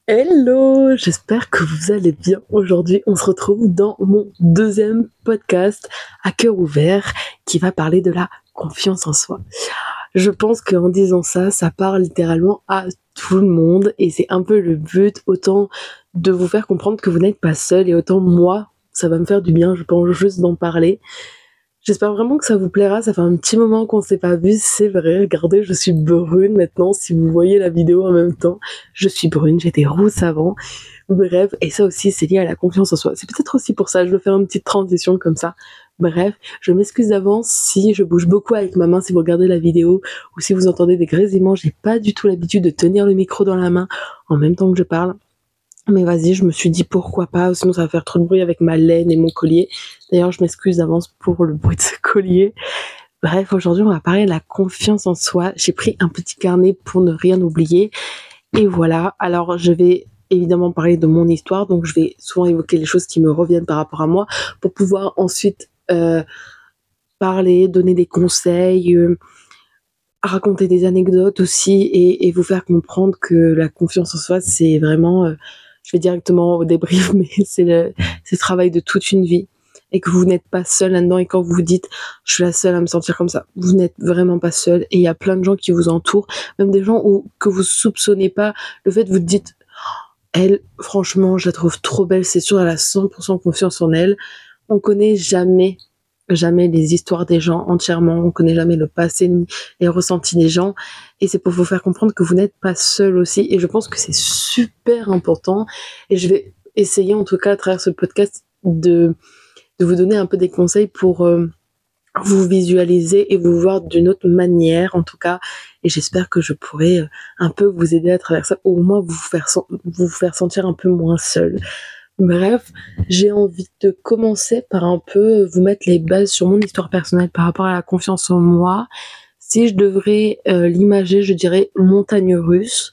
Hello, j'espère que vous allez bien. Aujourd'hui, on se retrouve dans mon deuxième podcast à cœur ouvert qui va parler de la confiance en soi. Je pense qu'en disant ça, ça parle littéralement à tout le monde et c'est un peu le but, autant de vous faire comprendre que vous n'êtes pas seul et autant moi, ça va me faire du bien, je pense juste d'en parler. J'espère vraiment que ça vous plaira, ça fait un petit moment qu'on s'est pas vu, c'est vrai, regardez, je suis brune maintenant, si vous voyez la vidéo en même temps, je suis brune, j'étais rousse avant, bref, et ça aussi c'est lié à la confiance en soi, c'est peut-être aussi pour ça, je veux faire une petite transition comme ça, bref, je m'excuse d'avance si je bouge beaucoup avec ma main, si vous regardez la vidéo, ou si vous entendez des grésillements, j'ai pas du tout l'habitude de tenir le micro dans la main en même temps que je parle, mais vas-y, je me suis dit pourquoi pas, sinon ça va faire trop de bruit avec ma laine et mon collier. D'ailleurs, je m'excuse d'avance pour le bruit de ce collier. Bref, aujourd'hui, on va parler de la confiance en soi. J'ai pris un petit carnet pour ne rien oublier. Et voilà, alors je vais évidemment parler de mon histoire, donc je vais souvent évoquer les choses qui me reviennent par rapport à moi pour pouvoir ensuite parler, donner des conseils, raconter des anecdotes aussi et vous faire comprendre que la confiance en soi, c'est vraiment, je vais directement au débrief, mais c'est le travail de toute une vie et que vous n'êtes pas seul là-dedans et quand vous vous dites je suis la seule à me sentir comme ça, vous n'êtes vraiment pas seul et il y a plein de gens qui vous entourent, même des gens que vous soupçonnez pas, le fait vous dites elle, franchement, je la trouve trop belle, c'est sûr, elle a 100% confiance en elle. On connaît jamais les histoires des gens entièrement, on connaît jamais le passé ni les ressentis des gens, et c'est pour vous faire comprendre que vous n'êtes pas seul aussi, et je pense que c'est super important, et je vais essayer en tout cas à travers ce podcast de vous donner un peu des conseils pour vous visualiser et vous voir d'une autre manière en tout cas, et j'espère que je pourrai un peu vous aider à travers ça, ou au moins vous faire sentir un peu moins seul. Bref, j'ai envie de commencer par un peu vous mettre les bases sur mon histoire personnelle par rapport à la confiance en moi. Si je devrais l'imager, je dirais montagne russe,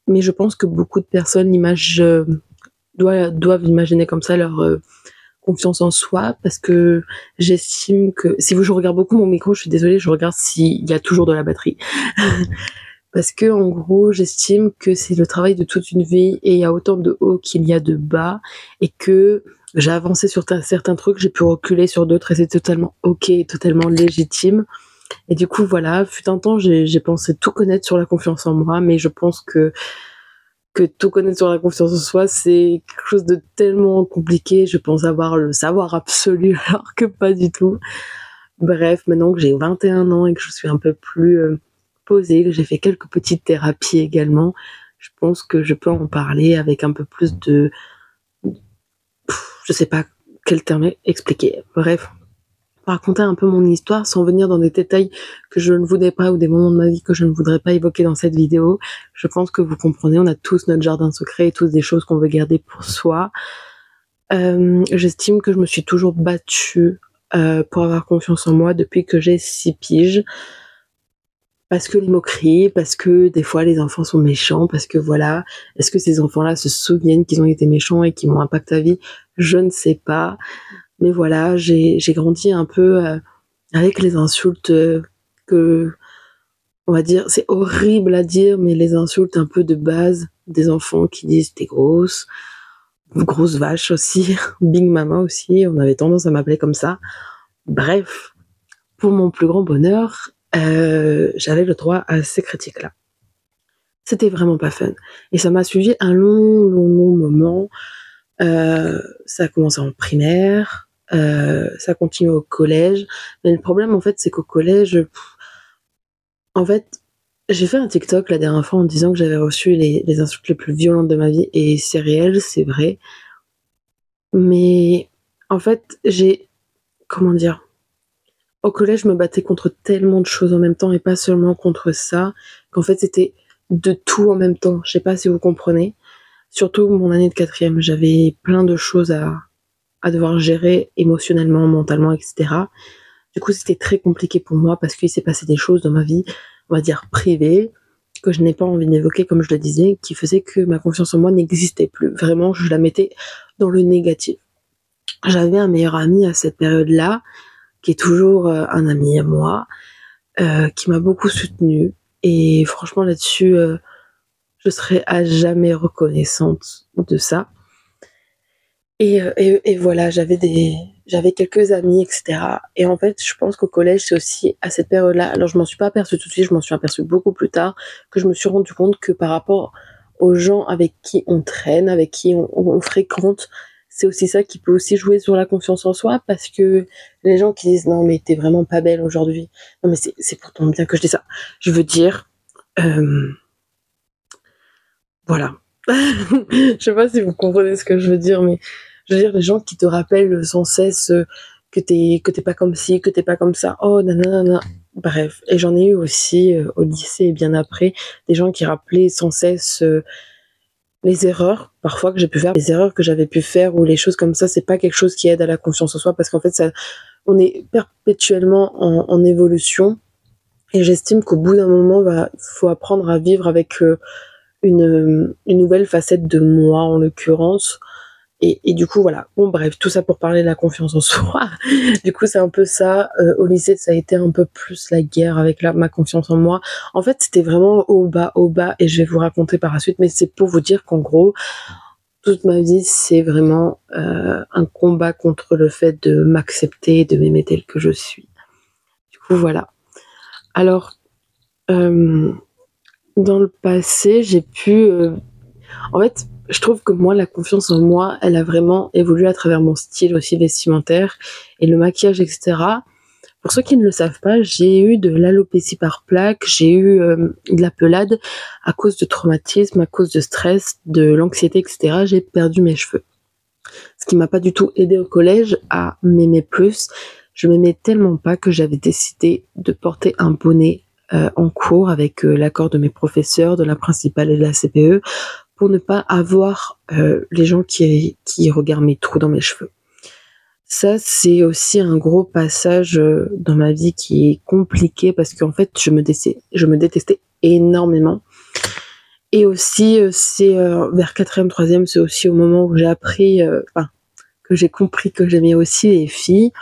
mais je pense que beaucoup de personnes doivent imaginer comme ça leur confiance en soi, parce que j'estime que si je regarde beaucoup mon micro, je suis désolée, je regarde s'il y a toujours de la batterie. Parce que en gros, j'estime que c'est le travail de toute une vie et il y a autant de hauts qu'il y a de bas, et que j'ai avancé sur certains trucs, j'ai pu reculer sur d'autres et c'est totalement ok, totalement légitime. Et du coup, voilà, fut un temps, j'ai pensé tout connaître sur la confiance en moi, mais je pense que tout connaître sur la confiance en soi, c'est quelque chose de tellement compliqué. Je pense avoir le savoir absolu, alors que pas du tout. Bref, maintenant que j'ai 21 ans et que je suis un peu plus posée, que j'ai fait quelques petites thérapies également, je pense que je peux en parler avec un peu plus de... Je sais pas quel terme expliquer. Bref, raconter un peu mon histoire sans venir dans des détails que je ne voudrais pas ou des moments de ma vie que je ne voudrais pas évoquer dans cette vidéo. Je pense que vous comprenez, on a tous notre jardin secret et tous des choses qu'on veut garder pour soi. J'estime que je me suis toujours battue pour avoir confiance en moi depuis que j'ai 6 piges. Parce que les moqueries, parce que des fois les enfants sont méchants, parce que voilà, est-ce que ces enfants-là se souviennent qu'ils ont été méchants et qu'ils m'ont impacté ta vie? Je ne sais pas. Mais voilà, j'ai grandi un peu avec les insultes que, on va dire, c'est horrible à dire, mais les insultes un peu de base des enfants qui disent t'es grosse vache aussi, Big Mama aussi, on avait tendance à m'appeler comme ça. Bref, pour mon plus grand bonheur, j'avais le droit à ces critiques-là. C'était vraiment pas fun. Et ça m'a suivi un long moment. Ça a commencé en primaire, ça continue au collège. Mais le problème, en fait, c'est qu'au collège, en fait, j'ai fait un TikTok la dernière fois en disant que j'avais reçu les insultes les plus violentes de ma vie. Et c'est réel, c'est vrai. Mais en fait, comment dire? Au collège, je me battais contre tellement de choses en même temps et pas seulement contre ça, qu'en fait, c'était de tout en même temps. Je sais pas si vous comprenez. Surtout mon année de quatrième, j'avais plein de choses à devoir gérer émotionnellement, mentalement, etc. Du coup, c'était très compliqué pour moi parce qu'il s'est passé des choses dans ma vie, on va dire privée, que je n'ai pas envie d'évoquer, comme je le disais, qui faisaient que ma confiance en moi n'existait plus. Vraiment, je la mettais dans le négatif. J'avais un meilleur ami à cette période-là, qui est toujours un ami à moi, qui m'a beaucoup soutenue. Et franchement, là-dessus, je serai à jamais reconnaissante de ça. Et voilà, j'avais quelques amis, etc. Et en fait, je pense qu'au collège, c'est aussi à cette période-là, alors je m'en suis pas aperçue tout de suite, je m'en suis aperçue beaucoup plus tard, que je me suis rendu compte que par rapport aux gens avec qui on traîne, avec qui on fréquente, c'est aussi ça qui peut aussi jouer sur la confiance en soi, parce que les gens qui disent non mais t'es vraiment pas belle aujourd'hui, non mais c'est pour ton bien que je dis ça. Je veux dire, voilà. Je sais pas si vous comprenez ce que je veux dire, mais je veux dire, les gens qui te rappellent sans cesse que t'es pas comme ci, que t'es pas comme ça, oh nanana, bref. Et j'en ai eu aussi au lycée et bien après, des gens qui rappelaient sans cesse les erreurs, parfois que j'ai pu faire, les erreurs que j'avais pu faire ou les choses comme ça, c'est pas quelque chose qui aide à la confiance en soi parce qu'en fait, on est perpétuellement en évolution et j'estime qu'au bout d'un moment, faut apprendre à vivre avec une nouvelle facette de moi en l'occurrence. Et du coup, voilà. Bon, bref, tout ça pour parler de la confiance en soi. Du coup, c'est un peu ça. Au lycée, ça a été un peu plus la guerre avec ma confiance en moi. En fait, c'était vraiment au bas, et je vais vous raconter par la suite, mais c'est pour vous dire qu'en gros, toute ma vie, c'est vraiment un combat contre le fait de m'accepter, de m'aimer tel que je suis. Du coup, voilà. Alors, dans le passé, j'ai pu... en fait, je trouve que moi, la confiance en moi, elle a vraiment évolué à travers mon style aussi vestimentaire et le maquillage, etc. Pour ceux qui ne le savent pas, j'ai eu de l'alopécie par plaque, j'ai eu de la pelade à cause de traumatisme, à cause de stress, de l'anxiété, etc. J'ai perdu mes cheveux. Ce qui m'a pas du tout aidé au collège à m'aimer plus. Je m'aimais tellement pas que j'avais décidé de porter un bonnet en cours avec l'accord de mes professeurs, de la principale et de la CPE, pour ne pas avoir les gens qui regardent mes trous dans mes cheveux. Ça, c'est aussi un gros passage dans ma vie qui est compliqué parce qu'en fait, je me détestais énormément. Et aussi, c'est vers 4e, 3e, c'est aussi au moment où j'ai appris, que j'ai compris que j'aimais aussi les filles.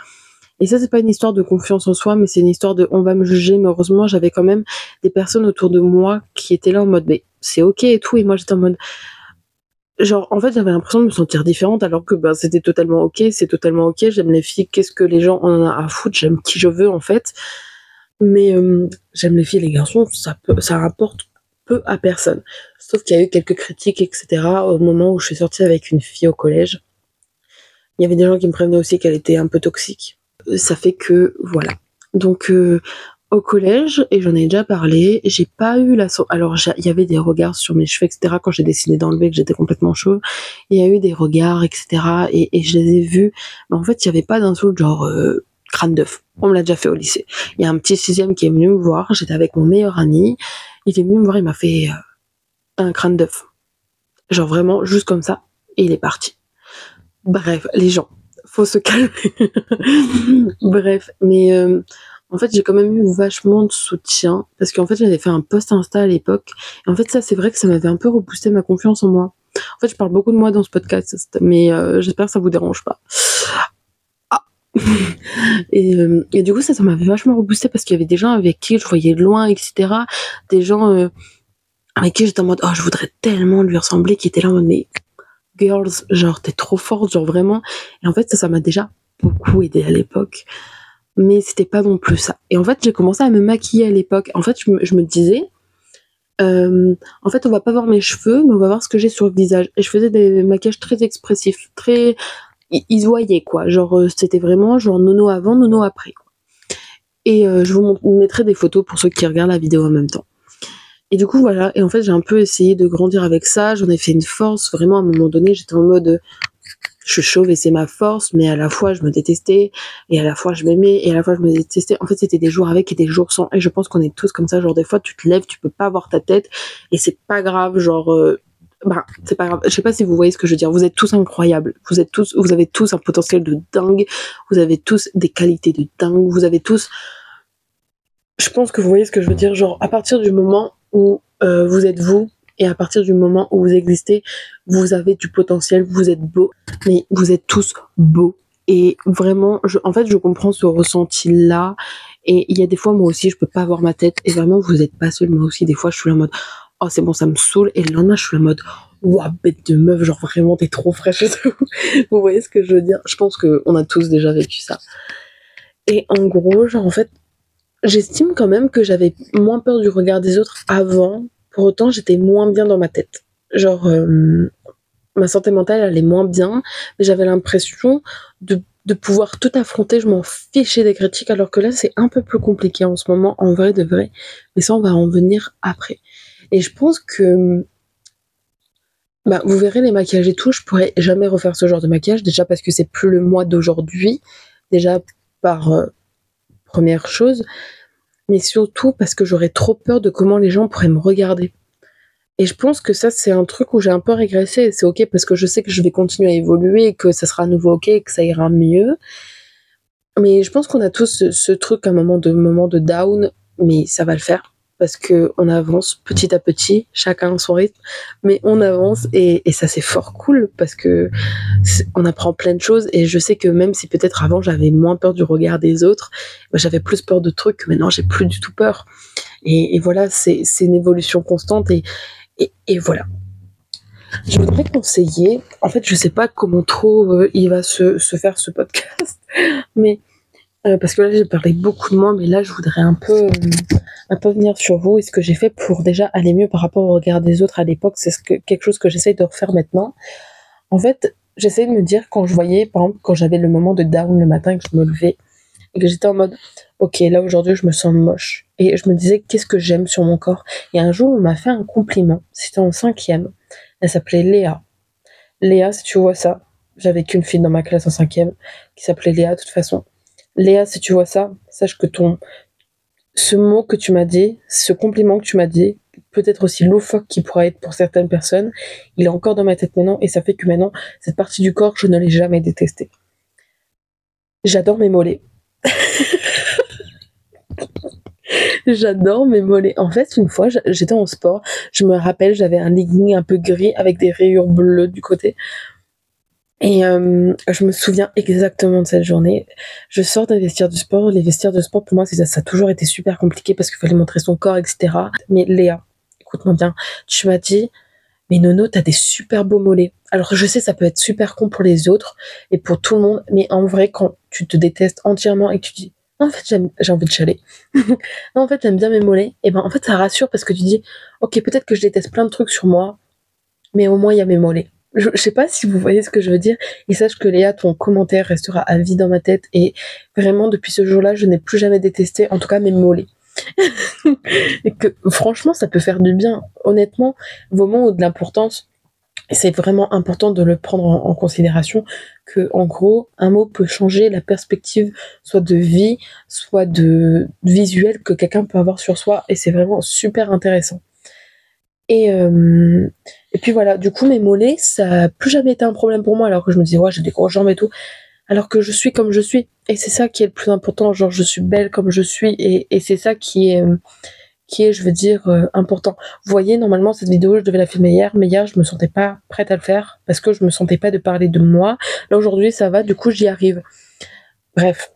Et ça, c'est pas une histoire de confiance en soi, mais c'est une histoire de on va me juger. Mais heureusement, j'avais quand même des personnes autour de moi qui étaient là en mode, mais c'est ok et tout. Et moi, j'étais en mode, genre, en fait, j'avais l'impression de me sentir différente alors que c'était totalement ok, c'est totalement ok. J'aime les filles, qu'est-ce que les gens en ont à foutre, j'aime qui je veux en fait. Mais j'aime les filles et les garçons, ça rapporte peu à personne. Sauf qu'il y a eu quelques critiques, etc. au moment où je suis sortie avec une fille au collège. Il y avait des gens qui me prévenaient aussi qu'elle était un peu toxique. Ça fait que, voilà. Donc, au collège, et j'en ai déjà parlé, j'ai pas eu alors il y avait des regards sur mes cheveux, etc. quand j'ai décidé d'enlever que j'étais complètement chauve. Il y a eu des regards, etc. et je les ai vus. Mais en fait, il y avait pas d'insulte genre crâne d'œuf. On me l'a déjà fait au lycée. Il y a un petit 6e qui est venu me voir, j'étais avec mon meilleur ami. Il est venu me voir, il m'a fait un crâne d'œuf. Genre vraiment, juste comme ça, et il est parti. Bref, les gens, faut se calmer. Bref, mais en fait, j'ai quand même eu vachement de soutien parce qu'en fait, j'avais fait un post Insta à l'époque. Et en fait, ça, c'est vrai que ça m'avait un peu reboosté ma confiance en moi. En fait, je parle beaucoup de moi dans ce podcast, mais j'espère que ça vous dérange pas. Ah. Et du coup, ça m'avait vachement reboosté parce qu'il y avait des gens avec qui je voyais de loin, etc. Des gens avec qui j'étais en mode, oh, je voudrais tellement lui ressembler, qui étaient là en mode, mais girls, genre, t'es trop forte, genre vraiment. Et en fait, ça m'a déjà beaucoup aidé à l'époque. Mais c'était pas non plus ça. Et en fait, j'ai commencé à me maquiller à l'époque. En fait, je me disais, en fait, on va pas voir mes cheveux, mais on va voir ce que j'ai sur le visage. Et je faisais des maquillages très expressifs, très... Ils se voyaient, quoi. Genre, c'était vraiment genre nono avant, nono après, quoi. Et je vous mettrai des photos pour ceux qui regardent la vidéo en même temps. Et du coup, voilà. Et en fait, j'ai un peu essayé de grandir avec ça. J'en ai fait une force. Vraiment, à un moment donné, j'étais en mode... je suis chauve et c'est ma force, mais à la fois je me détestais, et à la fois je m'aimais, et à la fois je me détestais. En fait, c'était des jours avec et des jours sans, et je pense qu'on est tous comme ça. Genre, des fois, tu te lèves, tu peux pas voir ta tête, et c'est pas grave, genre, c'est pas grave. Je sais pas si vous voyez ce que je veux dire. Vous êtes tous incroyables. Vous avez tous un potentiel de dingue. Vous avez tous des qualités de dingue. Vous avez tous, je pense que vous voyez ce que je veux dire. Genre, à partir du moment où vous êtes vous, et à partir du moment où vous existez, vous avez du potentiel, vous êtes beau, mais vous êtes tous beaux. Et vraiment, en fait, je comprends ce ressenti-là. Et il y a des fois, moi aussi, je peux pas voir ma tête. Et vraiment, vous êtes pas seul. Moi aussi, des fois, je suis là en mode, oh c'est bon, ça me saoule, et le lendemain je suis en mode ouah, bête de meuf, genre vraiment t'es trop fraîche et tout. Vous voyez ce que je veux dire? Je pense qu'on a tous déjà vécu ça. Et en gros, genre en fait, j'estime quand même que j'avais moins peur du regard des autres avant, pour autant j'étais moins bien dans ma tête. Genre, ma santé mentale allait moins bien, mais j'avais l'impression de pouvoir tout affronter, je m'en fichais des critiques, alors que là c'est un peu plus compliqué en ce moment, en vrai de vrai, mais ça on va en venir après. Et je pense que, bah, vous verrez les maquillages et tout, je pourrais jamais refaire ce genre de maquillage, déjà parce que c'est plus le moi d'aujourd'hui, déjà par première chose, mais surtout parce que j'aurais trop peur de comment les gens pourraient me regarder. Et je pense que ça, c'est un truc où j'ai un peu régressé, et c'est ok parce que je sais que je vais continuer à évoluer, et que ça sera à nouveau ok, et que ça ira mieux. Mais je pense qu'on a tous ce truc, un moment de down, mais ça va le faire. Parce que on avance petit à petit, chacun à son rythme, mais on avance, et ça c'est fort cool parce que on apprend plein de choses, et je sais que même si peut-être avant j'avais moins peur du regard des autres, bah, j'avais plus peur de trucs que maintenant j'ai plus du tout peur. Et voilà, c'est une évolution constante, et voilà. Je voudrais conseiller, en fait je sais pas comment trop il va se faire ce podcast, mais parce que là j'ai parlé beaucoup de moi, mais là je voudrais un peu venir sur vous et ce que j'ai fait pour déjà aller mieux par rapport au regard des autres à l'époque. C'est quelque chose que j'essaye de refaire maintenant. En fait, j'essayais de me dire, quand je voyais, par exemple, quand j'avais le moment de down le matin, que je me levais et que j'étais en mode ok, là aujourd'hui je me sens moche, et je me disais qu'est-ce que j'aime sur mon corps. Et un jour on m'a fait un compliment, c'était en 5e, elle s'appelait Léa. Léa, si tu vois ça, j'avais qu'une fille dans ma classe en 5e qui s'appelait Léa de toute façon. Léa, si tu vois ça, sache que ce mot que tu m'as dit, ce compliment que tu m'as dit, peut-être aussi loufoque qui pourra être pour certaines personnes, il est encore dans ma tête maintenant, et ça fait que maintenant, cette partie du corps, je ne l'ai jamais détestée. J'adore mes mollets. J'adore mes mollets. En fait, une fois, j'étais en sport, je me rappelle, j'avais un legging un peu gris avec des rayures bleues du côté. Et je me souviens exactement de cette journée. Je sors des vestiaires du sport. Les vestiaires de sport, pour moi, ça a toujours été super compliqué parce qu'il fallait montrer son corps, etc. Mais Léa, écoute-moi bien, tu m'as dit, mais Nono, t'as des super beaux mollets. Alors je sais, ça peut être super con pour les autres et pour tout le monde, mais en vrai, quand tu te détestes entièrement et que tu dis, non, en fait, j'ai envie de chialer. Non, en fait, j'aime bien mes mollets. Et ben, en fait, ça rassure parce que tu dis, ok, peut-être que je déteste plein de trucs sur moi, mais au moins, il y a mes mollets. Je sais pas si vous voyez ce que je veux dire, et sache que Léa, ton commentaire restera à vie dans ma tête, et vraiment depuis ce jour-là je n'ai plus jamais détesté, en tout cas mes mollets. Et que franchement ça peut faire du bien, honnêtement, vos mots ont de l'importance, et c'est vraiment important de le prendre en considération, que en gros un mot peut changer la perspective soit de vie, soit de visuel que quelqu'un peut avoir sur soi, et c'est vraiment super intéressant. Et puis voilà, du coup mes mollets, ça n'a plus jamais été un problème pour moi, alors que je me disais ouais j'ai des grosses jambes et tout, alors que je suis comme je suis, et c'est ça qui est le plus important, genre je suis belle comme je suis, et c'est ça qui est je veux dire important. Vous voyez, normalement cette vidéo je devais la filmer hier, mais hier je me sentais pas prête à le faire, parce que je me sentais pas de parler de moi. Là aujourd'hui ça va, du coup j'y arrive. Bref,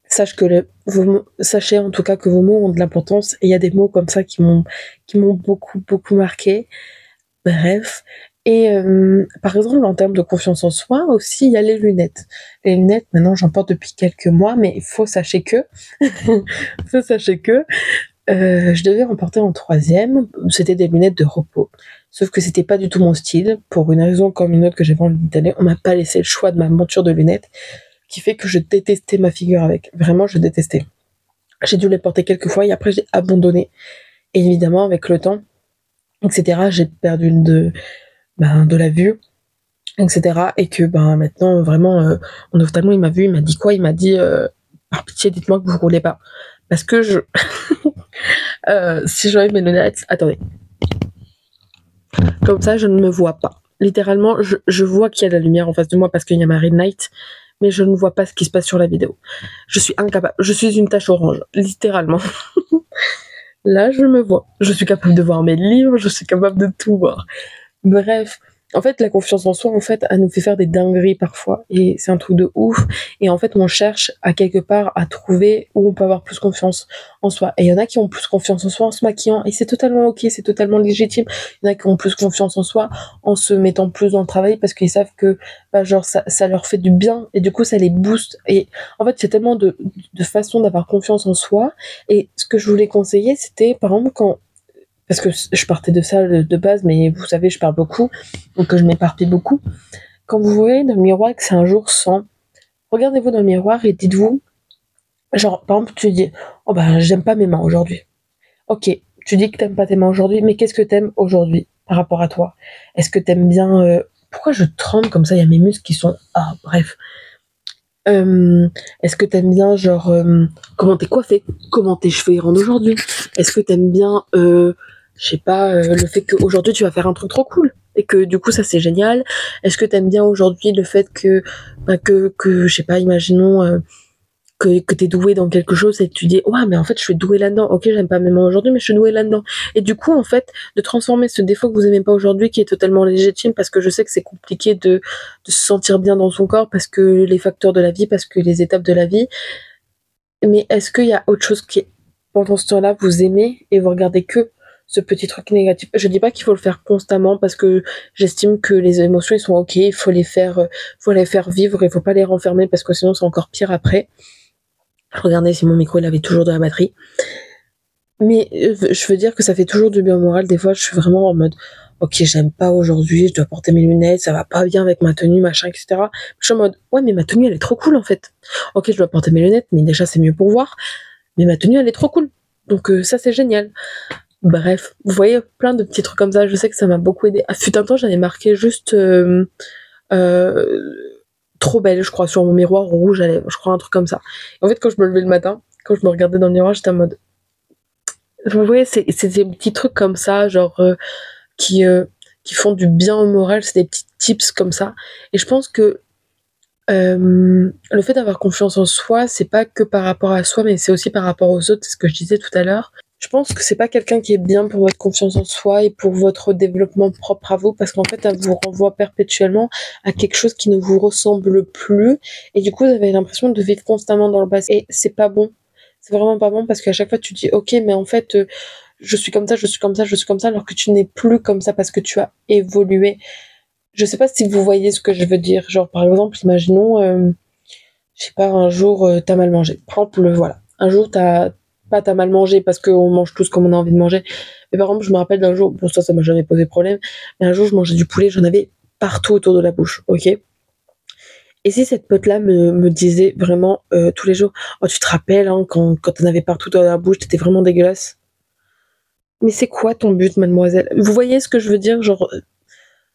sachez en tout cas que vos mots ont de l'importance, et il y a des mots comme ça qui m'ont beaucoup marqué. Bref, et par exemple en termes de confiance en soi aussi, il y a les lunettes. Les lunettes, maintenant j'en porte depuis quelques mois, mais faut sachez que je devais en porter en 3e. C'était des lunettes de repos, sauf que c'était pas du tout mon style, pour une raison comme une autre que j'avais envie d'aller. On m'a pas laissé le choix de ma monture de lunettes, qui fait que je détestais ma figure avec. Vraiment, je détestais. J'ai dû les porter quelques fois et après j'ai abandonné. Et évidemment, avec le temps, etc., j'ai perdu de la vue, etc. Et que maintenant, vraiment, mon ophtalmo, il m'a vu, il m'a dit quoi? Il m'a dit, par pitié, dites-moi que vous roulez pas. Parce que si j'enlève mes lunettes, attendez. Comme ça, je ne me vois pas. Littéralement, je vois qu'il y a de la lumière en face de moi parce qu'il y a ma ring light, mais je ne vois pas ce qui se passe sur la vidéo. Je suis incapable. Je suis une tache orange, littéralement. Là, je me vois. Je suis capable de voir mes livres, je suis capable de tout voir. Bref, En fait, la confiance en soi, en fait, elle nous fait faire des dingueries parfois. Et c'est un truc de ouf. Et en fait, on cherche à quelque part à trouver où on peut avoir plus confiance en soi. Et il y en a qui ont plus confiance en soi en se maquillant. Et c'est totalement ok, c'est totalement légitime. Il y en a qui ont plus confiance en soi en se mettant plus dans le travail parce qu'ils savent que, bah, genre, ça leur fait du bien. Et du coup, ça les booste. Et en fait, il y a tellement de façons d'avoir confiance en soi. Et ce que je voulais conseiller, c'était, par exemple, parce que je partais de ça de base, mais vous savez, je parle beaucoup, donc je m'éparpille beaucoup. Quand vous voyez dans le miroir que c'est un jour sans, regardez-vous dans le miroir et dites-vous, genre, par exemple, tu dis, oh ben, j'aime pas mes mains aujourd'hui. Ok, tu dis que t'aimes pas tes mains aujourd'hui, mais qu'est-ce que t'aimes aujourd'hui par rapport à toi? Est-ce que t'aimes bien, pourquoi je tremble comme ça? Il y a mes muscles qui sont, ah, bref. Est-ce que t'aimes bien, genre, comment t'es coiffé? Comment tes cheveux ils rendent aujourd'hui? Est-ce que t'aimes bien, je sais pas, le fait qu'aujourd'hui tu vas faire un truc trop cool et que du coup ça c'est génial. Est-ce que t'aimes bien aujourd'hui le fait que bah, que je sais pas, imaginons que t'es doué dans quelque chose et que tu dis ouais mais en fait je suis doué là-dedans. Ok, j'aime pas mes mains aujourd'hui mais je suis doué là-dedans. Et du coup en fait de transformer ce défaut que vous aimez pas aujourd'hui qui est totalement légitime parce que je sais que c'est compliqué de se sentir bien dans son corps parce que les facteurs de la vie, parce que les étapes de la vie. Mais est-ce qu'il y a autre chose qui pendant ce temps-là vous aimez et vous regardez que ce petit truc négatif? Je dis pas qu'il faut le faire constamment parce que j'estime que les émotions ils sont ok, faut les faire vivre, il faut pas les renfermer parce que sinon c'est encore pire après. Regardez si mon micro il avait toujours de la batterie. Mais je veux dire que ça fait toujours du bien au moral. Des fois, je suis vraiment en mode, ok, j'aime pas aujourd'hui, je dois porter mes lunettes, ça va pas bien avec ma tenue, machin, etc. Je suis en mode, ouais, mais ma tenue, elle est trop cool en fait. Ok, je dois porter mes lunettes, mais déjà, c'est mieux pour voir. Mais ma tenue, elle est trop cool. Donc ça, c'est génial. Bref, vous voyez, plein de petits trucs comme ça. Je sais que ça m'a beaucoup aidé. À fut un temps, j'avais marqué juste euh, trop belle, je crois, sur mon miroir rouge à lèvres. Je crois un truc comme ça. Et en fait, quand je me levais le matin, quand je me regardais dans le miroir, j'étais en mode, vous voyez, c'est des petits trucs comme ça, genre qui euh, qui font du bien au moral. C'est des petits tips comme ça. Et je pense que le fait d'avoir confiance en soi, c'est pas que par rapport à soi, mais c'est aussi par rapport aux autres. C'est ce que je disais tout à l'heure. Je pense que c'est pas quelqu'un qui est bien pour votre confiance en soi et pour votre développement propre à vous, parce qu'en fait, elle vous renvoie perpétuellement à quelque chose qui ne vous ressemble plus, et du coup, vous avez l'impression de vivre constamment dans le passé. Et c'est pas bon. C'est vraiment pas bon parce qu'à chaque fois, tu dis, ok, mais en fait, je suis comme ça, je suis comme ça, je suis comme ça, alors que tu n'es plus comme ça parce que tu as évolué. Je sais pas si vous voyez ce que je veux dire. Genre, par exemple, imaginons, je sais pas, un jour, t'as mal mangé. Par exemple, voilà. Un jour, t'as mal mangé parce qu'on mange tous comme on a envie de manger. Mais par exemple, je me rappelle d'un jour, bon, ça m'a jamais posé problème, mais un jour, je mangeais du poulet, j'en avais partout autour de la bouche, ok? Et si cette pote-là me disait vraiment tous les jours, oh, tu te rappelles, hein, quand t'en avais partout dans la bouche, t'étais vraiment dégueulasse. Mais c'est quoi ton but, mademoiselle? Vous voyez ce que je veux dire? Genre,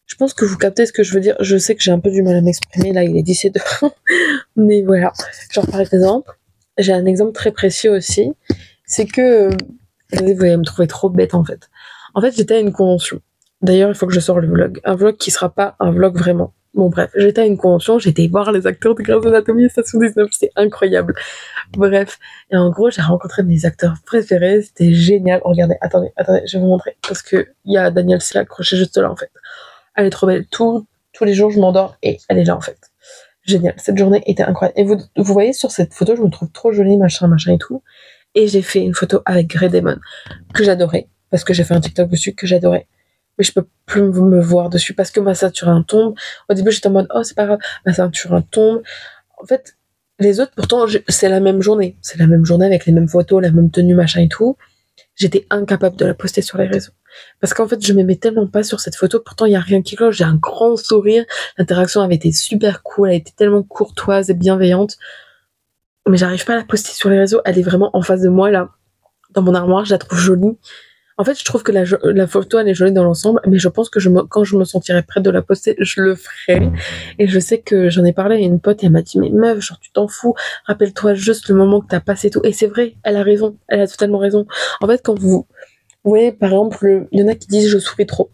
je pense que vous captez ce que je veux dire. Je sais que j'ai un peu du mal à m'exprimer, là, il est 17h. Mais voilà. Genre, par exemple, j'ai un exemple très précis aussi. C'est que, vous allez me trouver trop bête, en fait. En fait, j'étais à une convention. D'ailleurs, il faut que je sorte le vlog. Un vlog qui sera pas un vlog vraiment. Bon, bref, j'étais à une convention, j'étais voir les acteurs de Grey's Anatomy et Station 19, c'est incroyable. Bref. Et en gros, j'ai rencontré mes acteurs préférés, c'était génial. Regardez, attendez, je vais vous montrer. Parce que il y a Daniel C accroché juste là, en fait. Elle est trop belle. Tous les jours, je m'endors et elle est là, en fait. Génial. Cette journée était incroyable. Et vous voyez sur cette photo, je me trouve trop jolie, machin et tout. Et j'ai fait une photo avec Grey Demon, que j'adorais. Parce que j'ai fait un TikTok dessus, que j'adorais. Mais je peux plus me voir dessus parce que ma ceinture tombe. Au début, j'étais en mode, oh, c'est pas grave, ma ceinture tombe. En fait, les autres, pourtant, c'est la même journée. C'est la même journée avec les mêmes photos, la même tenue, machin et tout. J'étais incapable de la poster sur les réseaux. Parce qu'en fait, je m'aimais tellement pas sur cette photo. Pourtant, il y a rien qui cloche. J'ai un grand sourire. L'interaction avait été super cool. Elle était tellement courtoise et bienveillante. Mais j'arrive pas à la poster sur les réseaux. Elle est vraiment en face de moi, là. Dans mon armoire, je la trouve jolie. En fait, je trouve que la photo, elle est jolie dans l'ensemble, mais je pense que quand je me sentirai prête de la poster, je le ferai. Et je sais que j'en ai parlé à une pote et elle m'a dit, mais meuf, genre, tu t'en fous. Rappelle-toi juste le moment que t'as passé tout. Et c'est vrai, elle a raison. Elle a totalement raison. En fait, quand vous voyez, par exemple, il y en a qui disent, je souris trop.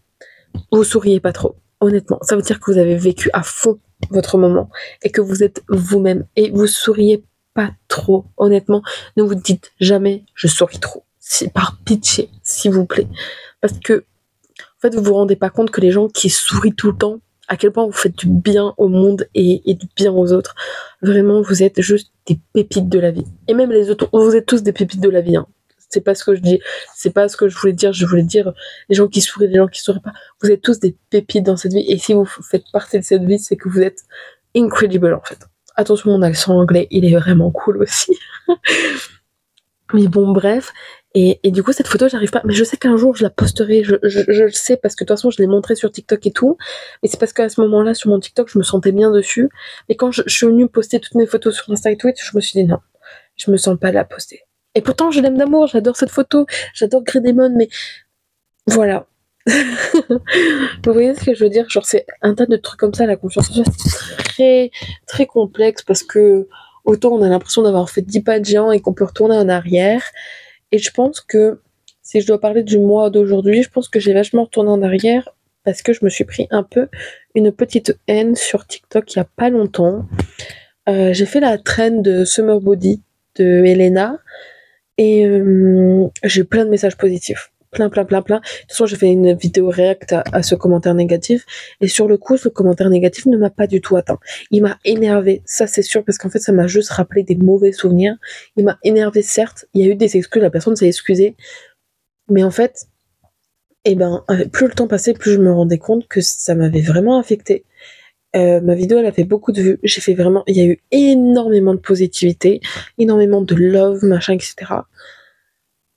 Vous souriez pas trop. Honnêtement, ça veut dire que vous avez vécu à fond votre moment et que vous êtes vous-même et vous souriez pas trop. Honnêtement, ne vous dites jamais, je souris trop. Par pitié, s'il vous plaît. Parce que, en fait, vous vous rendez pas compte que les gens qui sourient tout le temps, à quel point vous faites du bien au monde et du bien aux autres. Vraiment, vous êtes juste des pépites de la vie. Et même les autres, vous êtes tous des pépites de la vie, hein. C'est pas ce que je dis, c'est pas ce que je voulais dire. Je voulais dire les gens qui sourient, les gens qui sourient pas. Vous êtes tous des pépites dans cette vie. Et si vous faites partie de cette vie, c'est que vous êtes incredible, en fait. Attention, mon accent anglais, il est vraiment cool aussi. Mais bon, bref. Et du coup, cette photo, j'arrive pas. Mais je sais qu'un jour, je la posterai. Je le sais parce que de toute façon, je l'ai montrée sur TikTok et tout. Mais c'est parce qu'à ce moment-là, sur mon TikTok, je me sentais bien dessus. Et quand je suis venue poster toutes mes photos sur Insta et Twitch, je me suis dit non, je me sens pas de la poster. Et pourtant, je l'aime d'amour. J'adore cette photo. J'adore Grey Demon. Mais voilà. Vous voyez ce que je veux dire? Genre, c'est un tas de trucs comme ça, la confiance en soi, c'est très, très complexe parce que autant on a l'impression d'avoir fait 10 pas de géant et qu'on peut retourner en arrière. Et je pense que si je dois parler du mois d'aujourd'hui, je pense que j'ai vachement retourné en arrière parce que je me suis pris un peu une petite haine sur TikTok il y a pas longtemps. J'ai fait la trend de Summer Body de Elena et j'ai eu plein de messages positifs. Plein. De toute façon, j'ai fait une vidéo react à ce commentaire négatif. Et sur le coup, ce commentaire négatif ne m'a pas du tout atteint. Il m'a énervé, ça c'est sûr, parce qu'en fait, ça m'a juste rappelé des mauvais souvenirs. Il m'a énervé, certes. Il y a eu des excuses, la personne s'est excusée. Mais en fait, plus le temps passait, plus je me rendais compte que ça m'avait vraiment affecté. Ma vidéo, elle a fait beaucoup de vues. Il y a eu énormément de positivité, énormément de love, machin, etc.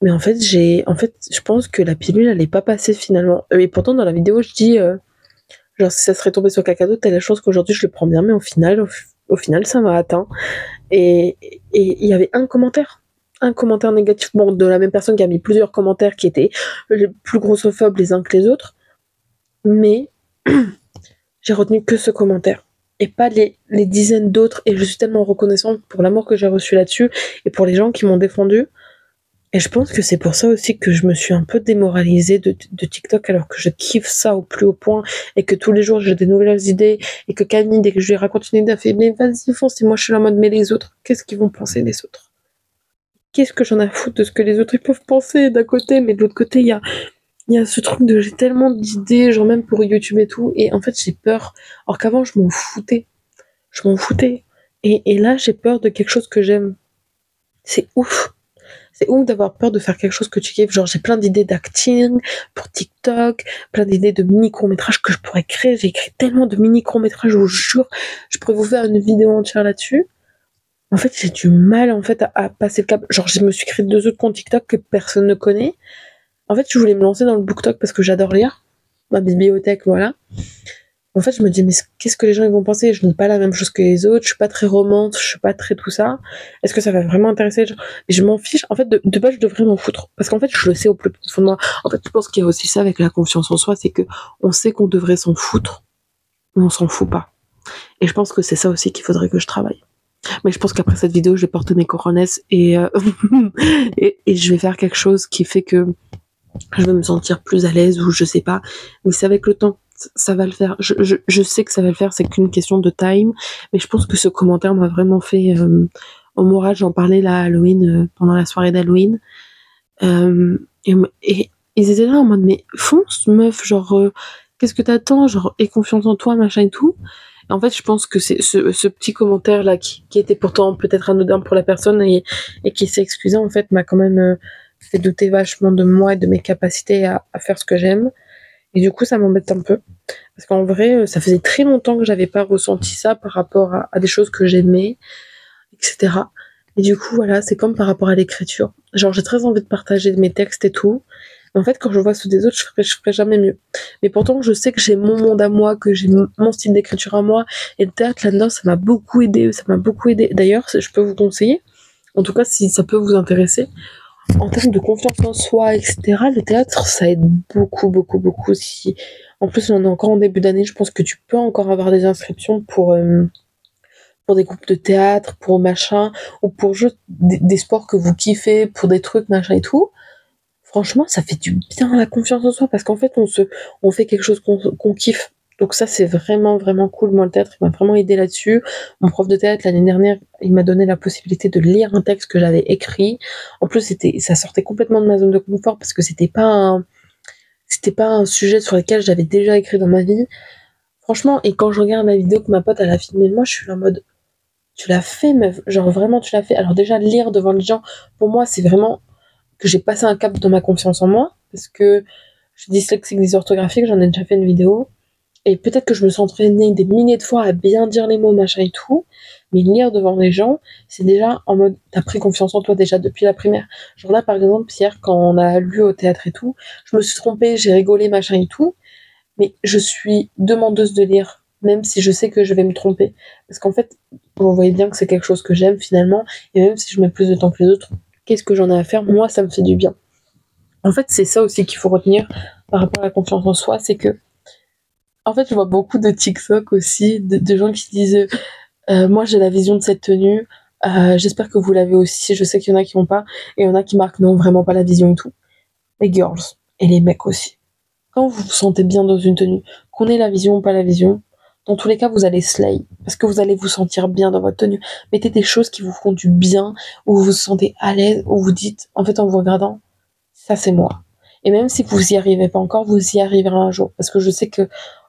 Mais en fait, je pense que la pilule, elle est pas passée finalement. Et pourtant, dans la vidéo, je dis, genre, si ça serait tombé sur quelqu'un d'autre, t'as la chance qu'aujourd'hui je le prends bien, mais au final, ça m'a atteint. Et il y avait un commentaire négatif, bon, de la même personne qui a mis plusieurs commentaires qui étaient les plus grossophobes les uns que les autres. Mais j'ai retenu que ce commentaire. Et pas les dizaines d'autres. Et je suis tellement reconnaissante pour l'amour que j'ai reçu là-dessus et pour les gens qui m'ont défendu. Et je pense que c'est pour ça aussi que je me suis un peu démoralisée de TikTok alors que je kiffe ça au plus haut point et que tous les jours j'ai des nouvelles idées et que Camille, dès que je lui raconte une idée, elle fait mais vas-y fonce, et moi je suis là en mode mais les autres, qu'est-ce qu'ils vont penser les autres? Qu'est-ce que j'en ai à foutre de ce que les autres ils peuvent penser d'un côté, mais de l'autre côté il y a ce truc de j'ai tellement d'idées, genre même pour YouTube et tout, et en fait j'ai peur, alors qu'avant je m'en foutais. Et là j'ai peur de quelque chose que j'aime. C'est ouf. C'est ouf d'avoir peur de faire quelque chose que tu kiffes. Genre, j'ai plein d'idées d'acting pour TikTok, plein d'idées de mini-courts-métrages que je pourrais créer. J'ai écrit tellement de mini-courts-métrages, je vous jure, je pourrais vous faire une vidéo entière là-dessus. En fait, j'ai du mal, en fait, à passer le cap. Genre, je me suis créé 2 autres comptes TikTok que personne ne connaît. En fait, je voulais me lancer dans le BookTok parce que j'adore lire. Ma bibliothèque, voilà. En fait, je me dis, mais qu'est-ce que les gens ils vont penser? Je lis pas la même chose que les autres, je suis pas très romance, je suis pas très tout ça. Est-ce que ça va vraiment intéresser les gens? Et je m'en fiche. En fait, de base, je devrais m'en foutre. Parce qu'en fait, je le sais au plus profond de moi. En fait, je pense qu'il y a aussi ça avec la confiance en soi, c'est que on sait qu'on devrait s'en foutre, mais on s'en fout pas. Et je pense que c'est ça aussi qu'il faudrait que je travaille. Mais je pense qu'après cette vidéo, je vais porter mes coronesses et, et je vais faire quelque chose qui fait que je vais me sentir plus à l'aise ou je sais pas. Mais c'est avec le temps. Ça va le faire. Je sais que ça va le faire, c'est qu'une question de time. Mais je pense que ce commentaire m'a vraiment fait au moral. J'en parlais là à Halloween, pendant la soirée d'Halloween. Et ils étaient là en mode, mais fonce, meuf, genre, qu'est-ce que t'attends? Genre, aie confiance en toi, machin et tout. Et en fait, je pense que c'est ce petit commentaire là qui était pourtant peut-être anodin pour la personne et qui s'est excusé, en fait, m'a quand même fait douter vachement de moi et de mes capacités à faire ce que j'aime. Et du coup, ça m'embête un peu. Parce qu'en vrai, ça faisait très longtemps que j'avais pas ressenti ça par rapport à des choses que j'aimais, etc. Et du coup, voilà, c'est comme par rapport à l'écriture. Genre, j'ai très envie de partager mes textes et tout. Mais en fait, quand je vois ceux des autres, je ferai jamais mieux. Mais pourtant, je sais que j'ai mon monde à moi, que j'ai mon style d'écriture à moi. Et le théâtre, là-dedans, ça m'a beaucoup aidé. D'ailleurs, je peux vous conseiller. En tout cas, si ça peut vous intéresser. En termes de confiance en soi, etc., le théâtre, ça aide beaucoup. Si... En plus, on est encore en début d'année, je pense que tu peux encore avoir des inscriptions pour des groupes de théâtre, pour machin, ou pour juste des sports que vous kiffez, pour des trucs, machin et tout. Franchement, ça fait du bien la confiance en soi, parce qu'en fait, on fait quelque chose qu'on kiffe. Donc ça, c'est vraiment cool. Moi, le théâtre, il m'a vraiment aidé là-dessus. Mon prof de théâtre, l'année dernière, il m'a donné la possibilité de lire un texte que j'avais écrit. En plus, ça sortait complètement de ma zone de confort parce que c'était pas c'était pas un sujet sur lequel j'avais déjà écrit dans ma vie. Franchement, et quand je regarde la vidéo que ma pote elle a filmée, moi je suis en mode, tu l'as fait, meuf, genre vraiment tu l'as fait. Alors déjà, lire devant les gens, pour moi c'est vraiment que j'ai passé un cap dans ma confiance en moi, parce que je suis dyslexique dysorthographique, j'en ai déjà fait une vidéo, et peut-être que je me suis entraînée des milliers de fois à bien dire les mots, machin et tout, mais lire devant les gens, c'est déjà en mode, t'as pris confiance en toi déjà depuis la primaire. Genre là, par exemple, Pierre, quand on a lu au théâtre et tout, je me suis trompée, j'ai rigolé, machin et tout, mais je suis demandeuse de lire, même si je sais que je vais me tromper. Parce qu'en fait, vous voyez bien que c'est quelque chose que j'aime finalement, et même si je mets plus de temps que les autres, qu'est-ce que j'en ai à faire? Moi, ça me fait du bien. En fait, c'est ça aussi qu'il faut retenir par rapport à la confiance en soi, c'est que, en fait, je vois beaucoup de TikTok aussi, de gens qui disent moi j'ai la vision de cette tenue, j'espère que vous l'avez aussi, je sais qu'il y en a qui n'ont pas, et il y en a qui marquent non, vraiment pas la vision et tout. Les girls, et les mecs aussi. Quand vous vous sentez bien dans une tenue, qu'on ait la vision ou pas la vision, dans tous les cas, vous allez slay, parce que vous allez vous sentir bien dans votre tenue. Mettez des choses qui vous font du bien, où vous vous sentez à l'aise, où vous dites, en fait, en vous regardant, ça c'est moi. Et même si vous y arrivez pas encore, vous y arriverez un jour. Parce que je sais que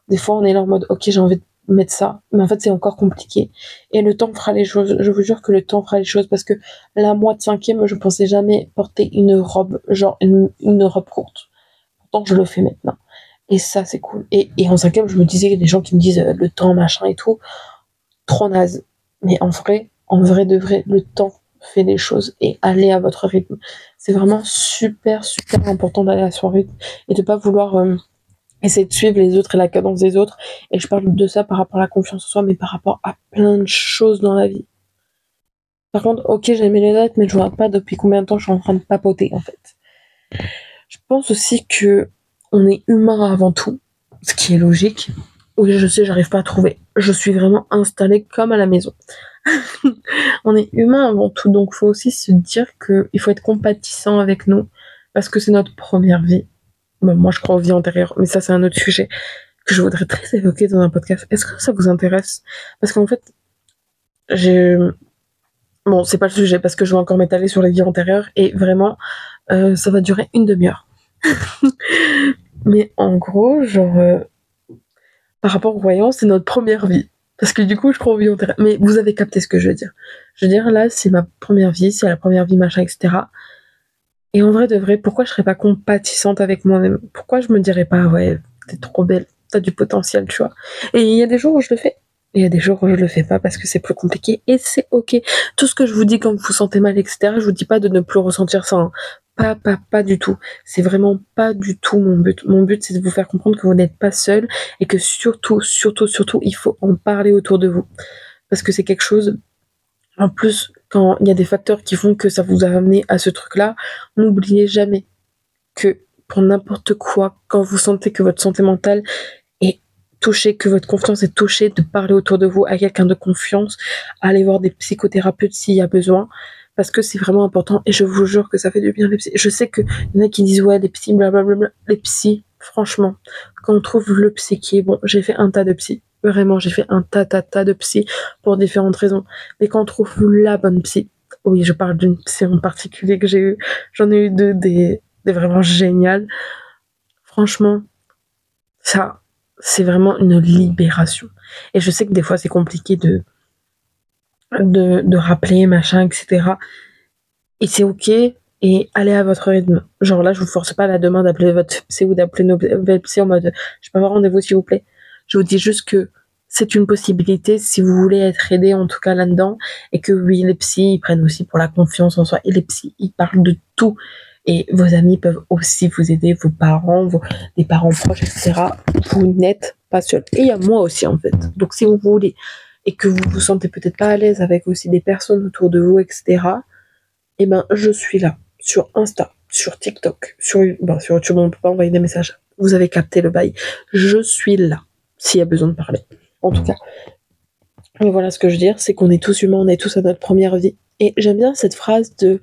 des fois, on est là en mode, ok, j'ai envie de mettre ça, mais en fait, c'est encore compliqué. Et le temps fera les choses. Je vous jure que le temps fera les choses, parce que là, moi de cinquième, je pensais jamais porter une robe, genre une robe courte. Pourtant, je le fais maintenant. Et ça, c'est cool. Et en cinquième, je me disais, il y a des gens qui me disent le temps, machin et tout, trop naze. Mais en vrai de vrai, le temps fait les choses et allez à votre rythme. C'est vraiment super, super important d'aller à son rythme et de pas vouloir essayer de suivre les autres et la cadence des autres. Et je parle de ça par rapport à la confiance en soi, mais par rapport à plein de choses dans la vie. Par contre, ok, j'ai mis les notes, mais je vois pas depuis combien de temps je suis en train de papoter, en fait. Je pense aussi que on est humain avant tout, ce qui est logique. Oui, je sais, j'arrive pas à trouver. Je suis vraiment installée comme à la maison. On est humain avant tout, donc faut aussi se dire qu'il faut être compatissant avec nous, parce que c'est notre première vie. Bon, moi je crois aux vies antérieures, mais ça c'est un autre sujet que je voudrais très évoquer dans un podcast. Est-ce que ça vous intéresse? Parce qu'en fait, j'ai... Bon, c'est pas le sujet, parce que je vais encore m'étaler sur les vies antérieures, et vraiment, ça va durer une demi-heure. Mais en gros, genre, par rapport aux voyants, c'est notre première vie. Parce que du coup, je crois aux vies antérieures. Mais vous avez capté ce que je veux dire. Je veux dire, là, c'est ma première vie, c'est la première vie, machin, etc. Et en vrai de vrai, pourquoi je serais pas compatissante avec moi-même? Pourquoi je me dirais pas, ouais, t'es trop belle, t'as du potentiel, tu vois? Et il y a des jours où je le fais. Et il y a des jours où je le fais pas parce que c'est plus compliqué. Et c'est ok. Tout ce que je vous dis quand vous vous sentez mal, etc., je vous dis pas de ne plus ressentir ça, hein. Pas du tout. C'est vraiment pas du tout mon but. Mon but, c'est de vous faire comprendre que vous n'êtes pas seul et que surtout, surtout, surtout, il faut en parler autour de vous. Parce que c'est quelque chose, en plus, quand il y a des facteurs qui font que ça vous a amené à ce truc-là, n'oubliez jamais que pour n'importe quoi, quand vous sentez que votre santé mentale est touchée, que votre confiance est touchée, de parler autour de vous à quelqu'un de confiance, aller voir des psychothérapeutes s'il y a besoin, parce que c'est vraiment important et je vous jure que ça fait du bien les psys. Je sais qu'il y en a qui disent ouais, les psys, blablabla, les psys, franchement, quand on trouve le psy qui est bon, j'ai fait un tas de psys. Vraiment, j'ai fait un tas de psy pour différentes raisons. Mais quand on trouve la bonne psy, oui, je parle d'une psy en particulier que j'ai eu, j'en ai eu deux, des vraiment géniales. Franchement, ça, c'est vraiment une libération. Et je sais que des fois, c'est compliqué de rappeler, machin, etc. Et c'est ok, et allez à votre rythme. Genre là, je vous force pas là demain d'appeler votre psy ou d'appeler notre psy en mode je peux avoir rendez-vous s'il vous plaît. Je vous dis juste que c'est une possibilité si vous voulez être aidé en tout cas là-dedans, et que oui, les psys ils prennent aussi pour la confiance en soi, et les psys ils parlent de tout. Et vos amis peuvent aussi vous aider, vos parents, des parents proches, etc. Vous n'êtes pas seul. Et il y a moi aussi en fait. Donc si vous voulez, et que vous vous sentez peut-être pas à l'aise avec aussi des personnes autour de vous, etc., eh ben, je suis là, sur Insta, sur TikTok, sur YouTube, on ne peut pas envoyer des messages. Vous avez capté le bail. Je suis là, s'il y a besoin de parler. En tout cas. Et voilà ce que je veux dire, c'est qu'on est tous humains, on est tous à notre première vie. Et j'aime bien cette phrase de,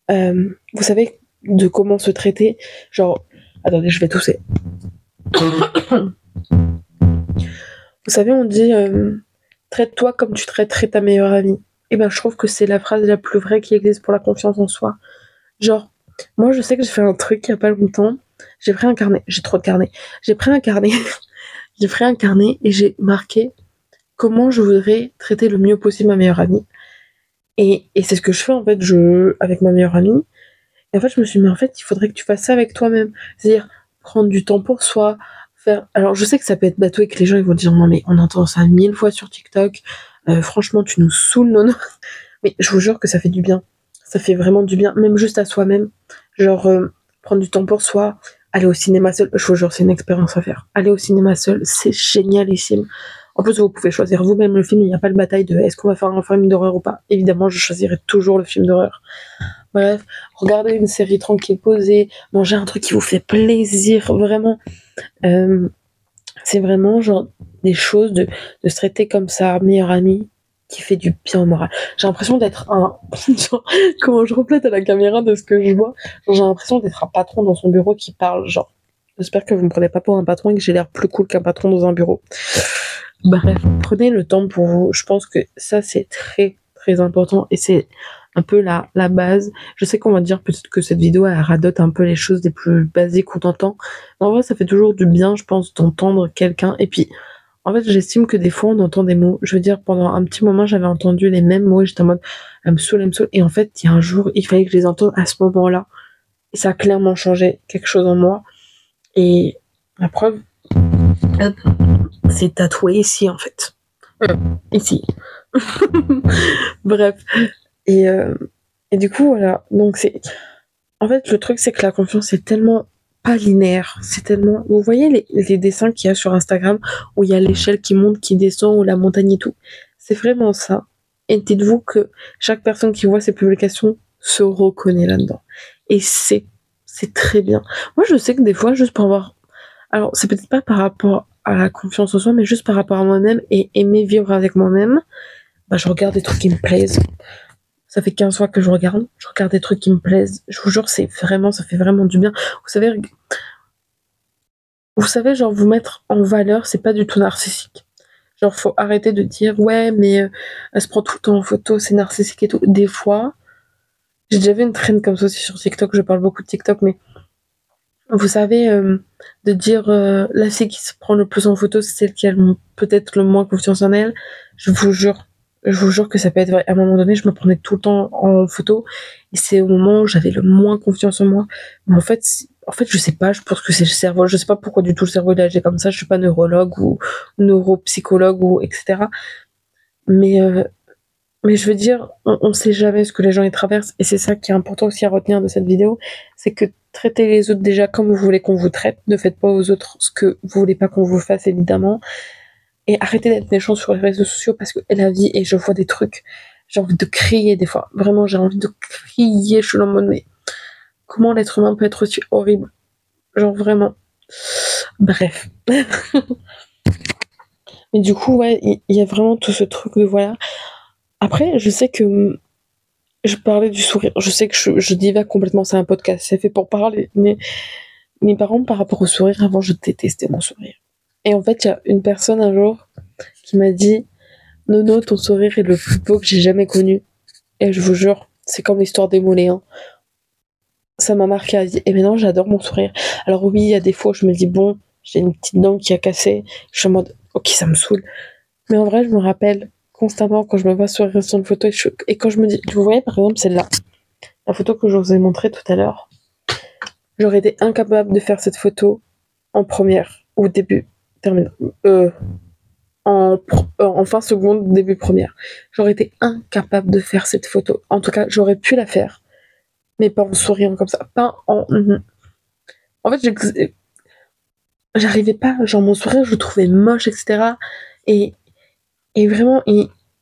vous savez, de comment se traiter. Genre, attendez, je vais tousser. Vous savez, on dit, traite-toi comme tu traiterais ta meilleure amie. Et ben, je trouve que c'est la phrase la plus vraie qui existe pour la confiance en soi. Genre, moi, je sais que j'ai fait un truc il y a pas longtemps. j'ai pris un carnet, j'ai trop de carnets, j'ai pris un carnet, j'ai pris un carnet et j'ai marqué comment je voudrais traiter le mieux possible ma meilleure amie. Et c'est ce que je fais en fait, avec ma meilleure amie. Et en fait, je me suis dit, mais en fait, il faudrait que tu fasses ça avec toi-même. C'est-à-dire, prendre du temps pour soi, faire. Alors, je sais que ça peut être bateau et que les gens ils vont dire, non, mais on entend ça 1000 fois sur TikTok. Franchement, tu nous saoules, non, non. Mais je vous jure que ça fait du bien. Ça fait vraiment du bien, même juste à soi-même. Genre, prendre du temps pour soi, aller au cinéma seul. Je vous jure, c'est une expérience à faire. Aller au cinéma seul, c'est génialissime. En plus, vous pouvez choisir vous-même le film. Il n'y a pas de bataille de est-ce qu'on va faire un film d'horreur ou pas. Évidemment, je choisirai toujours le film d'horreur. Bref, regardez une série tranquille, posée, manger un truc qui vous fait plaisir, vraiment. C'est vraiment genre des choses de se traiter comme ça, meilleure amie, qui fait du bien au moral. J'ai l'impression d'être un... genre, comment je reflète à la caméra de ce que je vois, genre, j'ai l'impression d'être un patron dans son bureau qui parle, genre. J'espère que vous me prenez pas pour un patron et que j'ai l'air plus cool qu'un patron dans un bureau. Bref, prenez le temps pour vous. Je pense que ça, c'est très, très important et c'est un peu la base. Je sais qu'on va dire peut-être que cette vidéo, elle radote un peu les choses les plus basiques qu'on entend. Mais en vrai, ça fait toujours du bien, je pense, d'entendre quelqu'un. Et puis, en fait, j'estime que des fois, on entend des mots. Je veux dire, pendant un petit moment, j'avais entendu les mêmes mots et j'étais en mode, elle me saoule, elle me saoule. Et en fait, il y a un jour, il fallait que je les entende à ce moment-là. Et ça a clairement changé quelque chose en moi. Et la preuve, c'est tatoué ici, en fait. Ici. Bref. Et du coup, voilà. Donc, c'est. En fait, le truc, c'est que la confiance est tellement pas linéaire. C'est tellement. Vous voyez les dessins qu'il y a sur Instagram où il y a l'échelle qui monte, qui descend, ou la montagne et tout. C'est vraiment ça. Et dites-vous que chaque personne qui voit ces publications se reconnaît là-dedans. Et c'est très bien. Moi, je sais que des fois, juste pour avoir. Alors, c'est peut-être pas par rapport à la confiance en soi, mais juste par rapport à moi-même et aimer vivre avec moi-même, bah, je regarde des trucs qui me plaisent. Ça fait 15 fois que je regarde des trucs qui me plaisent. Je vous jure, ça fait vraiment du bien. Vous savez, genre, vous mettre en valeur, c'est pas du tout narcissique. Genre, faut arrêter de dire, ouais, mais elle se prend tout le temps en photo, c'est narcissique et tout. Des fois, j'ai déjà vu une traîne comme ça aussi sur TikTok, je parle beaucoup de TikTok, mais vous savez, de dire, la fille qui se prend le plus en photo, c'est celle qui a peut-être le moins confiance en elle. Je vous jure que ça peut être vrai. À un moment donné, je me prenais tout le temps en photo, et c'est au moment où j'avais le moins confiance en moi. Mais en fait, je sais pas, je pense que c'est le cerveau. Je sais pas pourquoi du tout le cerveau est agi comme ça. Je suis pas neurologue ou neuropsychologue ou etc. Mais, mais je veux dire, on sait jamais ce que les gens y traversent, et c'est ça qui est important aussi à retenir de cette vidéo, c'est que traitez les autres déjà comme vous voulez qu'on vous traite. Ne faites pas aux autres ce que vous voulez pas qu'on vous fasse, évidemment. Et arrêtez d'être méchant sur les réseaux sociaux parce que la vie, et je vois des trucs, j'ai envie de crier des fois. Vraiment, j'ai envie de crier. Je suis en mode, mais comment l'être humain peut être aussi horrible? Genre vraiment. Bref. Mais du coup, ouais, il y a vraiment tout ce truc de voilà. Après, je sais que je parlais du sourire. Je sais que je divague complètement. C'est un podcast. C'est fait pour parler. Mais mes parents, par rapport au sourire, avant, je détestais mon sourire. Et en fait, il y a une personne un jour qui m'a dit, Nono, ton sourire est le plus beau que j'ai jamais connu. Et je vous jure, c'est comme l'histoire des mollets. Hein. Ça m'a marqué à vie. Et maintenant, j'adore mon sourire. Alors oui, il y a des fois où je me dis, bon, j'ai une petite dent qui a cassé. Je suis en mode, ok, ça me saoule. Mais en vrai, je me rappelle constamment quand je me vois sourire sur une photo. Et quand je me dis, vous voyez, par exemple, celle-là. La photo que je vous ai montrée tout à l'heure. J'aurais été incapable de faire cette photo en première ou début. Terminal. En fin seconde, début première. J'aurais été incapable de faire cette photo. En tout cas, j'aurais pu la faire, mais pas en souriant comme ça. Pas en... En fait, j'arrivais pas. Genre, mon sourire, je le trouvais moche, etc. Et, vraiment,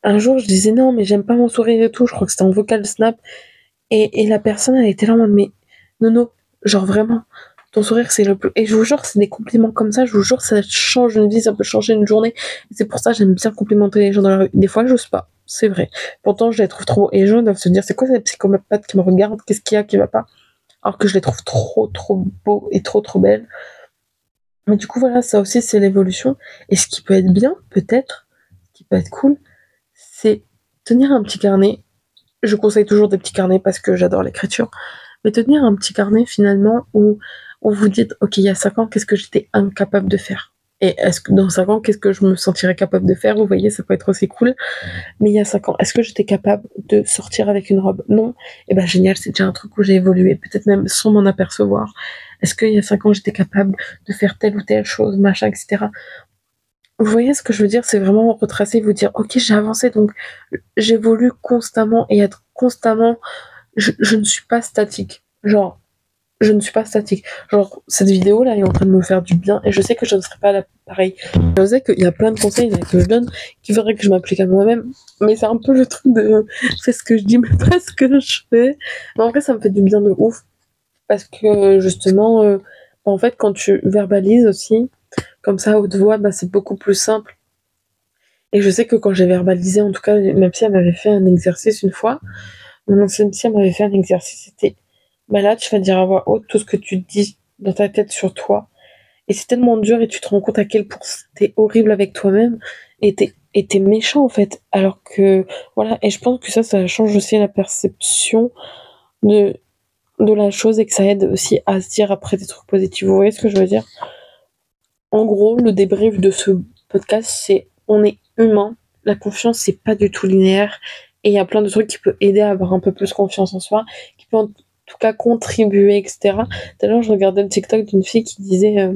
un jour, je disais non, mais j'aime pas mon sourire et tout. Je crois que c'était en vocal snap. Et la personne, elle était là en mode, mais non, genre vraiment, ton sourire, c'est le plus... Et je vous jure, c'est des compliments comme ça, je vous jure, ça change une vie, ça peut changer une journée. Et c'est pour ça que j'aime bien complimenter les gens dans la rue. Des fois, j'ose pas, c'est vrai. Pourtant, je les trouve trop... Et les gens doivent se dire, c'est quoi cette psychopathe qui me regarde? Qu'est-ce qu'il y a qui va pas? Alors que je les trouve trop beaux et trop belles. Mais du coup, voilà, ça aussi, c'est l'évolution. Et ce qui peut être bien, peut-être, ce qui peut être cool, c'est tenir un petit carnet. Je conseille toujours des petits carnets parce que j'adore l'écriture. Mais tenir un petit carnet finalement où où vous dites, ok, il y a 5 ans, qu'est-ce que j'étais incapable de faire? Et est-ce que dans 5 ans, qu'est-ce que je me sentirais capable de faire? Vous voyez, ça peut être aussi cool. Mais il y a 5 ans, est-ce que j'étais capable de sortir avec une robe? Non. Et ben génial, c'est déjà un truc où j'ai évolué, peut-être même sans m'en apercevoir. Est-ce qu'il y a 5 ans, j'étais capable de faire telle ou telle chose, machin, etc. Vous voyez ce que je veux dire? C'est vraiment retracer, vous dire, ok, j'ai avancé, donc j'évolue constamment et être constamment, je ne suis pas statique. Genre, je ne suis pas statique. Genre, cette vidéo là est en train de me faire du bien et je sais que je ne serai pas là pareil. Je sais qu'il y a plein de conseils là, que je donne qu'il faudrait que je m'applique à moi-même, mais c'est un peu le truc de fais ce que je dis, mais pas ce que je fais. Mais en vrai, ça me fait du bien de ouf parce que justement, en fait, quand tu verbalises aussi, comme ça, à haute voix, bah, c'est beaucoup plus simple. Et je sais que quand j'ai verbalisé, en tout cas, ma psy elle m'avait fait un exercice une fois. Mon ancienne psy elle m'avait fait un exercice, c'était bah là, tu vas dire à voix haute tout ce que tu dis dans ta tête sur toi. Et c'est tellement dur et tu te rends compte à quel point t'es horrible avec toi-même et t'es méchant en fait. Alors que, voilà, et je pense que ça change aussi la perception de, de la chose et que ça aide aussi à se dire après des trucs positifs. Vous voyez ce que je veux dire? En gros, le débrief de ce podcast, c'est on est humain, la confiance, c'est pas du tout linéaire et il y a plein de trucs qui peuvent aider à avoir un peu plus confiance en soi, qui peuvent en tout cas contribuer, etc. Tout à l'heure, je regardais le TikTok d'une fille qui disait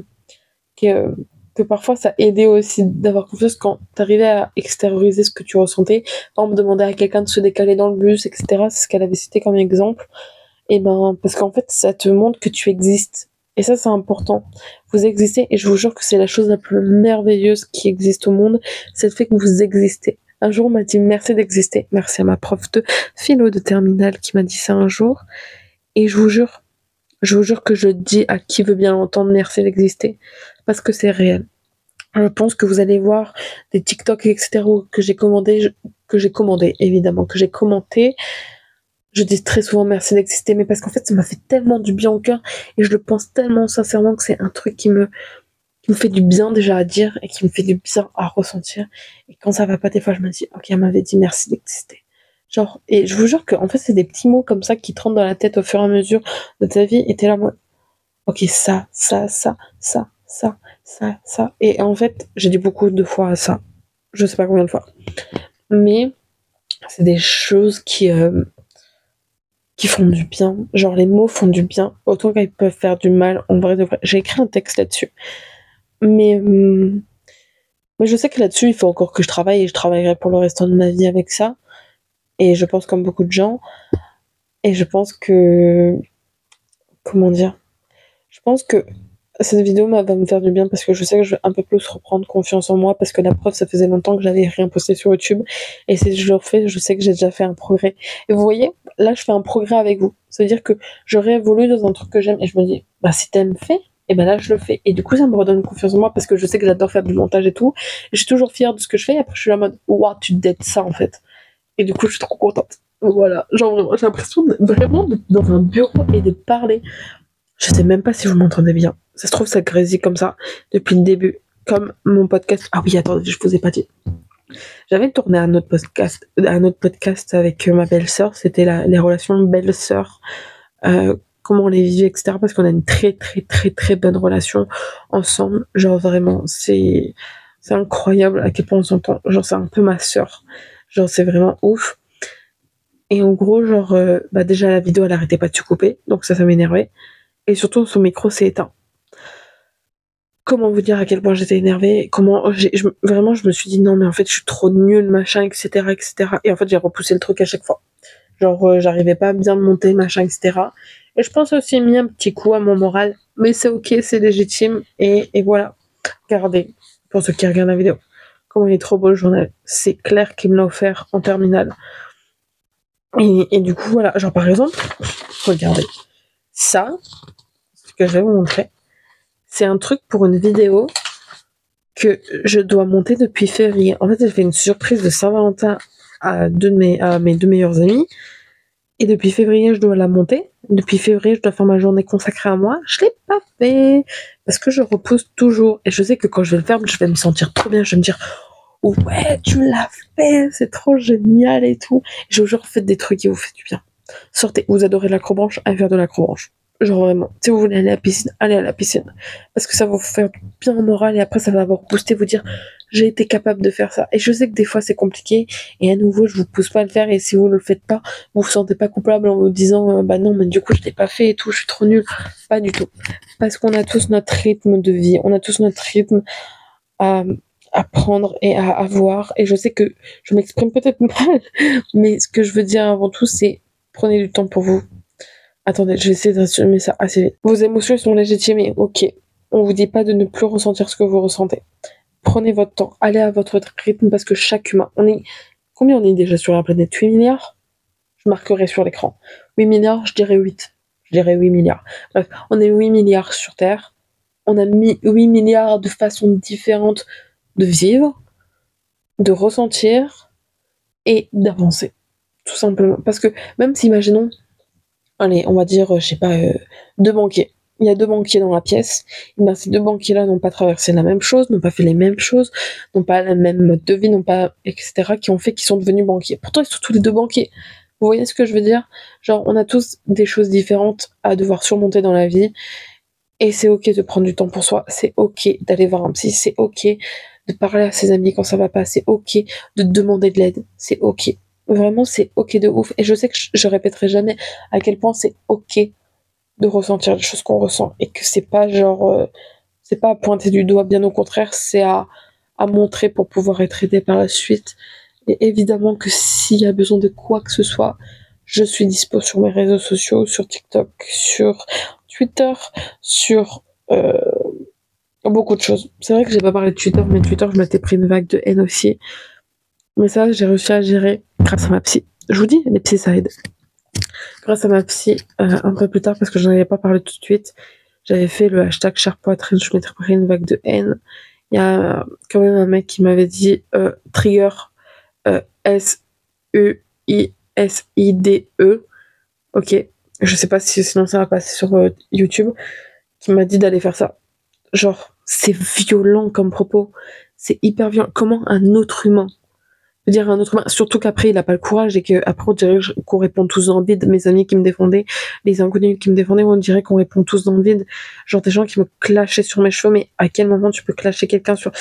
que, que parfois ça aidait aussi d'avoir confiance quand t'arrivais à extérioriser ce que tu ressentais. Par exemple, demander à quelqu'un de se décaler dans le bus, etc. C'est ce qu'elle avait cité comme exemple. Et ben, parce qu'en fait, ça te montre que tu existes. Et ça, c'est important. Vous existez, et je vous jure que c'est la chose la plus merveilleuse qui existe au monde, c'est le fait que vous existez. Un jour, on m'a dit merci d'exister. Merci à ma prof de philo de terminale qui m'a dit ça un jour. Et je vous jure que je dis à qui veut bien l'entendre merci d'exister. Parce que c'est réel. Je pense que vous allez voir des TikTok, etc. que j'ai commandé, évidemment, que j'ai commenté. Je dis très souvent merci d'exister, mais parce qu'en fait, ça m'a fait tellement du bien au cœur et je le pense tellement sincèrement que c'est un truc qui me fait du bien déjà à dire et qui me fait du bien à ressentir. Et quand ça va pas, des fois, je me dis, ok, elle m'avait dit merci d'exister. Genre, et je vous jure que, en fait, c'est des petits mots comme ça qui te rentrent dans la tête au fur et à mesure de ta vie et t'es là, moi, ok, ça. Et en fait, j'ai dit beaucoup de fois ça. Je sais pas combien de fois. Mais c'est des choses qui font du bien. Genre, les mots font du bien, autant qu'ils peuvent faire du mal, en vrai de vrai. J'ai écrit un texte là-dessus. Mais, euh, mais je sais que là-dessus, il faut encore que je travaille et je travaillerai pour le restant de ma vie avec ça. Et je pense comme beaucoup de gens. Et je pense que... Comment dire? Je pense que cette vidéo va me faire du bien parce que je sais que je vais un peu plus reprendre confiance en moi parce que la preuve, ça faisait longtemps que j'avais rien posté sur YouTube. Et si je le refais, je sais que j'ai déjà fait un progrès. Et vous voyez, là, je fais un progrès avec vous. C'est-à-dire que j'aurais évolué dans un truc que j'aime et je me dis, bah, si t'aimes fait, et ben là, je le fais. Et du coup, ça me redonne confiance en moi parce que je sais que j'adore faire du montage et tout. Et je suis toujours fière de ce que je fais. Et après, je suis là en mode, waouh, tu dettes ça, en fait. Et du coup, je suis trop contente. Voilà. Genre, vraiment, j'ai l'impression vraiment d'être dans un bureau et de parler. Je sais même pas si vous m'entendez bien. Ça se trouve, ça grésille comme ça depuis le début. Comme mon podcast. Ah oui, attendez, je vous ai pas dit. J'avais tourné un autre podcast avec ma belle-sœur. C'était les relations belle-sœur. Comment on les vivait, etc. Parce qu'on a une très, très, très, très bonne relation ensemble. Genre, vraiment, c'est incroyable à quel point on s'entend. Genre, c'est un peu ma sœur. Genre, c'est vraiment ouf. Et en gros, genre, bah déjà, la vidéo, elle arrêtait pas de se couper. Donc ça m'énervait. Et surtout, son micro s'est éteint. Comment vous dire à quel point j'étais énervée? Vraiment, je me suis dit non, mais en fait, je suis trop nulle, machin, etc., etc. Et en fait, j'ai repoussé le truc à chaque fois. Genre, j'arrivais pas à bien me monter, machin, etc. Et je pense aussi mis un petit coup à mon moral. Mais c'est ok, c'est légitime. Et voilà. Regardez, pour ceux qui regardent la vidéo, comment il est trop beau le journal. C'est Claire qui me l'a offert en terminale. Et du coup, voilà. Genre, par exemple, regardez. Ça, ce que je vais vous montrer, c'est un truc pour une vidéo que je dois monter depuis février. En fait, j'ai fait une surprise de Saint-Valentin à mes deux meilleurs amis. Et depuis février, je dois la monter. Depuis février, je dois faire ma journée consacrée à moi. Je l'ai pas fait. Parce que je repousse toujours. Et je sais que quand je vais le faire, je vais me sentir trop bien. Je vais me dire, ouais, tu l'as fait. C'est trop génial et tout. Je vous jure, faites des trucs qui vous font du bien. Sortez. Vous adorez l'acrobranche. Allez faire de l'acrobranche. Genre vraiment, si vous voulez aller à la piscine, allez à la piscine. Parce que ça va vous faire bien au moral et après ça va vous booster, vous dire j'ai été capable de faire ça. Et je sais que des fois c'est compliqué et à nouveau je vous pousse pas à le faire et si vous ne le faites pas, vous vous sentez pas coupable en vous disant bah non mais du coup je l'ai pas fait et tout, je suis trop nulle. Pas du tout. Parce qu'on a tous notre rythme de vie, on a tous notre rythme à, à prendre et à avoir. Et je sais que je m'exprime peut-être mal, mais ce que je veux dire avant tout c'est prenez du temps pour vous. Attendez, je vais essayer d'assumer ça assez vite. Vos émotions sont légitimes, ok. On vous dit pas de ne plus ressentir ce que vous ressentez. Prenez votre temps, allez à votre rythme parce que chaque humain, on est... Combien on est déjà sur la planète? 8 milliards? Je marquerai sur l'écran. 8 milliards, je dirais 8. Je dirais 8 milliards. Bref, on est 8 milliards sur Terre. On a mis 8 milliards de façons différentes de vivre, de ressentir et d'avancer. Tout simplement. Parce que même si, imaginons, allez, on va dire, je sais pas, deux banquiers. Il y a deux banquiers dans la pièce. Et ben, ces deux banquiers-là n'ont pas traversé la même chose, n'ont pas fait les mêmes choses, n'ont pas la même mode de vie, n'ont pas, etc., qui ont fait qu'ils sont devenus banquiers. Pourtant, ils sont tous les deux banquiers. Vous voyez ce que je veux dire? Genre, on a tous des choses différentes à devoir surmonter dans la vie. Et c'est ok de prendre du temps pour soi. C'est ok d'aller voir un psy. C'est ok de parler à ses amis quand ça va pas. C'est ok de demander de l'aide. C'est ok. Vraiment, c'est ok de ouf. Et je sais que je répéterai jamais à quel point c'est ok de ressentir les choses qu'on ressent. Et que c'est pas genre, c'est pas à pointer du doigt, bien au contraire, c'est à montrer pour pouvoir être aidé par la suite. Et évidemment que s'il y a besoin de quoi que ce soit, je suis dispo sur mes réseaux sociaux, sur TikTok, sur Twitter, sur beaucoup de choses. C'est vrai que j'ai pas parlé de Twitter, mais Twitter, je m'étais pris une vague de haine aussi. Mais ça, j'ai réussi à gérer grâce à ma psy. Je vous dis, les psys, ça aide. Grâce à ma psy, un peu plus tard, parce que j'en avais pas parlé tout de suite, j'avais fait le hashtag chère poitrine, je m'étais pris une vague de haine. Il y a quand même un mec qui m'avait dit trigger SEISIDE. Ok, je sais pas si sinon ça va passer sur YouTube, qui m'a dit d'aller faire ça. Genre, c'est violent comme propos. C'est hyper violent. Comment un autre humain peut dire à un autre humain, surtout qu'après il a pas le courage et qu'après on dirait qu'on répond tous dans le vide. Mes amis qui me défendaient, les inconnus qui me défendaient, on dirait qu'on répond tous dans le vide. Genre des gens qui me clashaient sur mes cheveux, mais à quel moment tu peux clasher quelqu'un sur...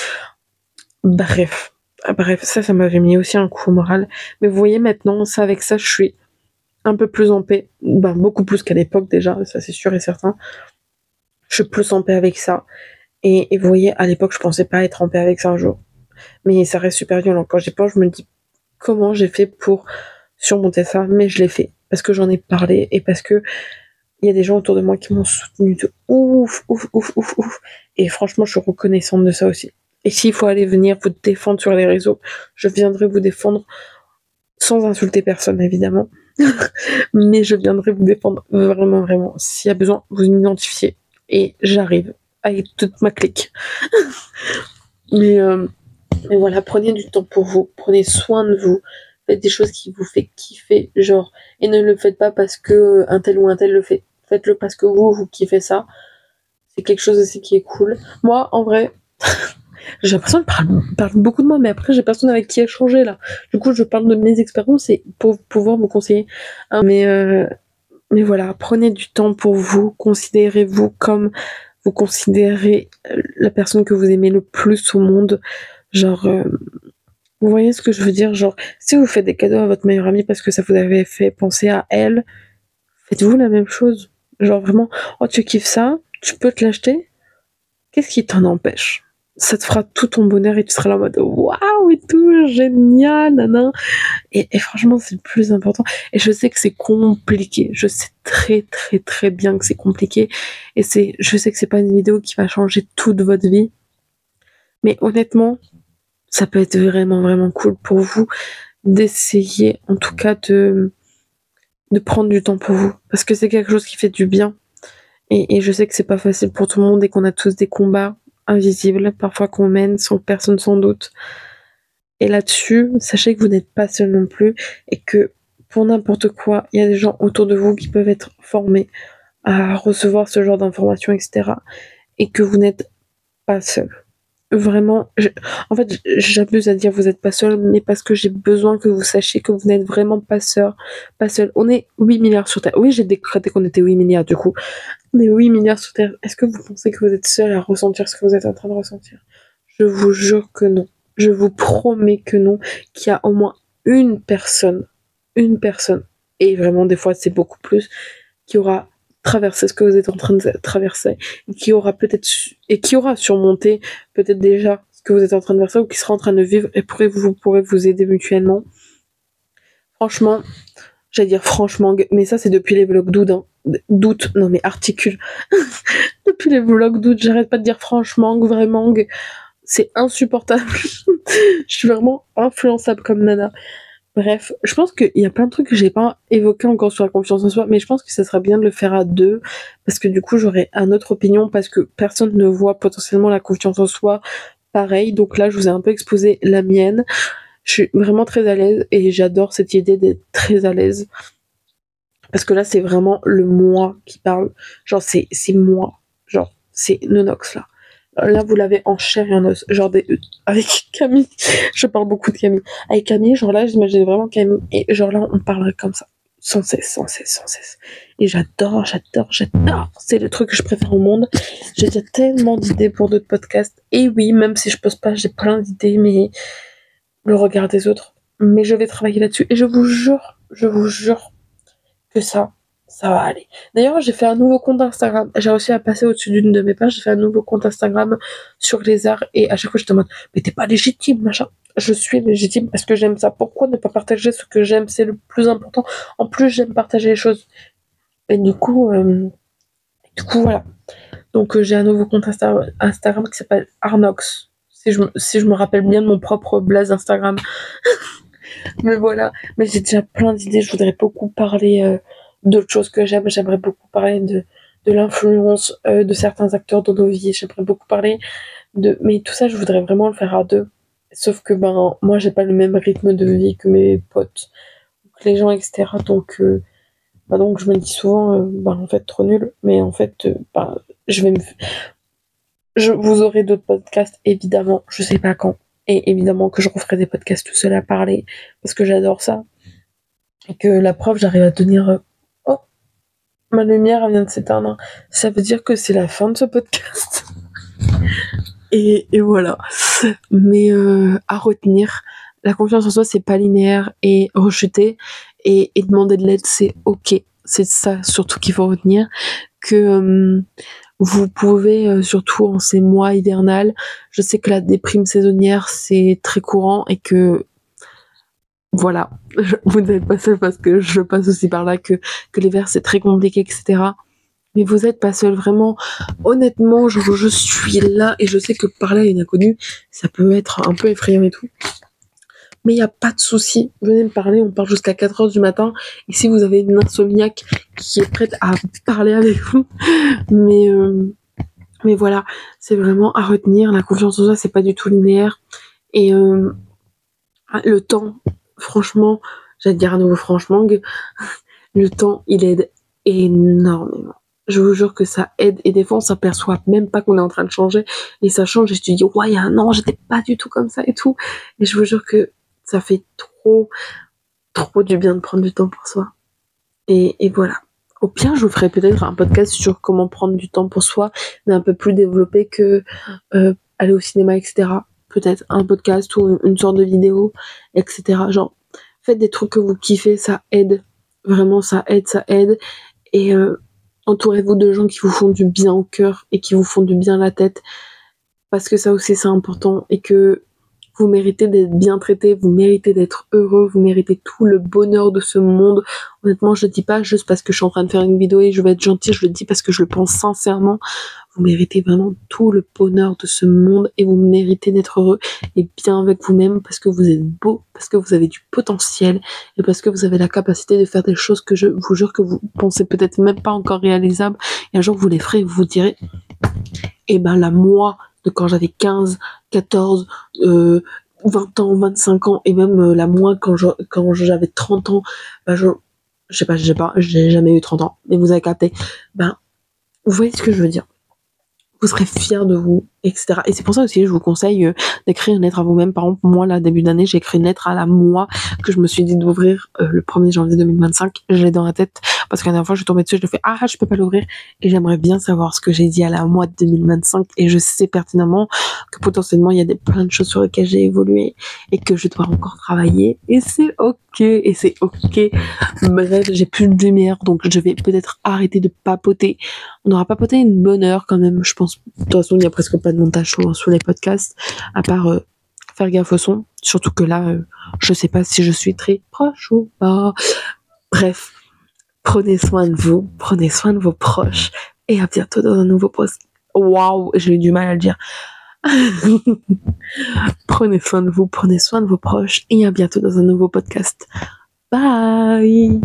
Bref. Bref, ça m'avait mis aussi un coup au moral. Mais vous voyez maintenant, ça avec ça, je suis un peu plus en paix. Ben, beaucoup plus qu'à l'époque déjà, ça c'est sûr et certain. Je suis plus en paix avec ça. Et vous voyez, à l'époque, je pensais pas être en paix avec ça un jour. Mais ça reste super violent. Quand j'y pense, je me dis comment j'ai fait pour surmonter ça. Mais je l'ai fait. Parce que j'en ai parlé et parce que il y a des gens autour de moi qui m'ont soutenu de ouf, ouf, ouf, ouf, ouf. Et franchement, je suis reconnaissante de ça aussi. Et s'il faut aller venir vous défendre sur les réseaux, je viendrai vous défendre sans insulter personne, évidemment. Mais je viendrai vous défendre vraiment, vraiment. S'il y a besoin, vous m'identifiez. Et j'arrive avec toute ma clique. Mais voilà, prenez du temps pour vous, prenez soin de vous, faites des choses qui vous fait kiffer, genre, et ne le faites pas parce que un tel ou un tel le fait. Faites-le parce que vous kiffez ça. C'est quelque chose aussi qui est cool. Moi, en vrai, j'ai l'impression de parler beaucoup de moi, mais après, j'ai personne avec qui échanger, là. Du coup, je parle de mes expériences et pour pouvoir vous conseiller. Mais voilà, prenez du temps pour vous, considérez-vous comme vous considérez la personne que vous aimez le plus au monde. Genre, vous voyez ce que je veux dire? Genre, si vous faites des cadeaux à votre meilleure amie parce que ça vous avait fait penser à elle, faites-vous la même chose. Genre vraiment, oh tu kiffes ça, tu peux te l'acheter? Qu'est-ce qui t'en empêche? Ça te fera tout ton bonheur et tu seras là en mode waouh et tout, génial, nanan. Et franchement, c'est le plus important. Et je sais que c'est compliqué. Je sais très très très bien que c'est compliqué. Et je sais que c'est pas une vidéo qui va changer toute votre vie. Mais honnêtement, ça peut être vraiment vraiment cool pour vous d'essayer en tout cas de prendre du temps pour vous parce que c'est quelque chose qui fait du bien et je sais que c'est pas facile pour tout le monde et qu'on a tous des combats invisibles parfois qu'on mène sans que personne s'en doute et là-dessus sachez que vous n'êtes pas seul non plus et que pour n'importe quoi il y a des gens autour de vous qui peuvent être formés à recevoir ce genre d'informations etc et que vous n'êtes pas seul vraiment, en fait, j'abuse à dire vous êtes pas seul, mais parce que j'ai besoin que vous sachiez que vous n'êtes vraiment pas seul. On est 8 milliards sur Terre. Oui, j'ai décrété qu'on était 8 milliards du coup. On est 8 milliards sur Terre. Est-ce que vous pensez que vous êtes seul à ressentir ce que vous êtes en train de ressentir? Je vous jure que non. Je vous promets que non, qu'il y a au moins une personne, et vraiment des fois c'est beaucoup plus, qui aura traversé ce que vous êtes en train de traverser, et qui aura et qui aura surmonté peut-être déjà ce que vous êtes en train de faire ou qui sera en train de vivre et vous pourrez vous aider mutuellement. Franchement, j'allais dire franchement, mais ça c'est depuis les vlogs d'août, hein. D'août, non mais articule. Depuis les vlogs d'août, j'arrête pas de dire franchement, vraiment, c'est insupportable. Je suis vraiment influençable comme nana. Bref, je pense qu'il y a plein de trucs que j'ai pas évoqués encore sur la confiance en soi, mais je pense que ça serait bien de le faire à deux, parce que du coup j'aurais une autre opinion, parce que personne ne voit potentiellement la confiance en soi pareil. Donc là, je vous ai un peu exposé la mienne. Je suis vraiment très à l'aise et j'adore cette idée d'être très à l'aise. Parce que là, c'est vraiment le moi qui parle. Genre, c'est moi. Genre, c'est Nonox là. Là, vous l'avez en chair et en os. Genre, avec Camille, je parle beaucoup de Camille. Avec Camille, genre là, j'imagine vraiment Camille. Et genre là, on parlerait comme ça. Sans cesse, sans cesse, sans cesse. Et j'adore. C'est le truc que je préfère au monde. J'ai déjà tellement d'idées pour d'autres podcasts. Et oui, même si je pose pas, j'ai plein d'idées, mais le regard des autres. Mais je vais travailler là-dessus. Et je vous jure que ça va aller. D'ailleurs, j'ai fait un nouveau compte Instagram. J'ai réussi à passer au-dessus d'une de mes pages. J'ai fait un nouveau compte Instagram sur les arts et à chaque fois, je te demande, mais t'es pas légitime, machin. Je suis légitime parce que j'aime ça. Pourquoi ne pas partager ce que j'aime? C'est le plus important. En plus, j'aime partager les choses. Et du coup, voilà. Donc, j'ai un nouveau compte Instagram qui s'appelle Arnox. Si je me rappelle bien de mon propre blaze Instagram. Mais voilà, mais j'ai déjà plein d'idées. Je voudrais beaucoup parler d'autres choses que j'aime. J'aimerais beaucoup parler de l'influence de certains acteurs dans nos vies. J'aimerais beaucoup parler de... Mais tout ça, je voudrais vraiment le faire à deux. Sauf que ben, moi, j'ai pas le même rythme de vie que mes potes, que les gens, etc. Donc je me dis souvent, ben, en fait, trop nul. Mais en fait, ben, vous aurez d'autres podcasts, évidemment. Je sais pas quand. Et évidemment que je referai des podcasts tout seul à parler, parce que j'adore ça. Et que la preuve, j'arrive à tenir... Oh, ma lumière, elle vient de s'éteindre. Ça veut dire que c'est la fin de ce podcast. Et voilà. Mais à retenir, la confiance en soi, c'est pas linéaire et rechuter. Et demander de l'aide, c'est ok. C'est ça surtout qu'il faut retenir. Que vous pouvez, surtout en ces mois hivernales, je sais que la déprime saisonnière, c'est très courant et que voilà, vous n'êtes pas seul parce que je passe aussi par là, que l'hiver c'est très compliqué, etc. Mais vous n'êtes pas seul, vraiment. Honnêtement, je suis là et je sais que parler à une inconnue, ça peut être un peu effrayant et tout. Mais il n'y a pas de souci. Venez me parler, on parle jusqu'à 4h du matin. Et si vous avez une insomniaque qui est prête à parler avec vous, mais voilà, c'est vraiment à retenir. La confiance en soi, c'est pas du tout linéaire. Et le temps, franchement, j'allais dire à nouveau franchement, le temps, il aide énormément. Je vous jure que ça aide, et des fois on s'aperçoit même pas qu'on est en train de changer et ça change et je te dis ouais, il y a un an j'étais pas du tout comme ça et tout, et je vous jure que ça fait trop du bien de prendre du temps pour soi. Et voilà. Au pire, je vous ferai peut-être un podcast sur comment prendre du temps pour soi, mais un peu plus développé que aller au cinéma, etc. Peut-être un podcast ou une sorte de vidéo, etc. Genre, faites des trucs que vous kiffez, ça aide. Vraiment, ça aide. Et entourez-vous de gens qui vous font du bien au cœur et qui vous font du bien à la tête. Parce que ça aussi, c'est important. Et que vous méritez d'être bien traité, vous méritez d'être heureux, vous méritez tout le bonheur de ce monde. Honnêtement, je le dis pas juste parce que je suis en train de faire une vidéo et je vais être gentille, je le dis parce que je le pense sincèrement. Vous méritez vraiment tout le bonheur de ce monde et vous méritez d'être heureux et bien avec vous-même parce que vous êtes beau, parce que vous avez du potentiel et parce que vous avez la capacité de faire des choses que je vous jure que vous pensez peut-être même pas encore réalisables. Et un jour, vous les ferez et vous vous direz, eh ben la moi de quand j'avais 15, 14, 20 ans, 25 ans, et même la moi quand j'avais 30 ans, ben je sais pas, j'ai jamais eu 30 ans, mais vous avez capté. Ben, vous voyez ce que je veux dire. vous serez fiers de vous, etc. Et c'est pour ça aussi que je vous conseille d'écrire une lettre à vous-même. Par exemple, moi, là, début d'année, j'ai écrit une lettre à la moi que je me suis dit d'ouvrir le 1er janvier 2025. Je l'ai dans la tête parce que la dernière fois, je suis tombée dessus, je le fais, je peux pas l'ouvrir. Et j'aimerais bien savoir ce que j'ai dit à la moi de 2025. Et je sais pertinemment que potentiellement, il y a plein de choses sur lesquelles j'ai évolué et que je dois encore travailler. Et c'est ok. Et c'est ok. Bref, j'ai plus de lumière, donc je vais peut-être arrêter de papoter. On aura papoté une bonne heure quand même, je pense. De toute façon, il n'y a presque pas de montage sur les podcasts, à part faire gaffe au son. Surtout que là, je sais pas si je suis très proche ou pas. Bref, prenez soin de vous, prenez soin de vos proches, et à bientôt dans un nouveau post. Waouh, j'ai eu du mal à le dire. Prenez soin de vous, prenez soin de vos proches, et à bientôt dans un nouveau podcast. Bye!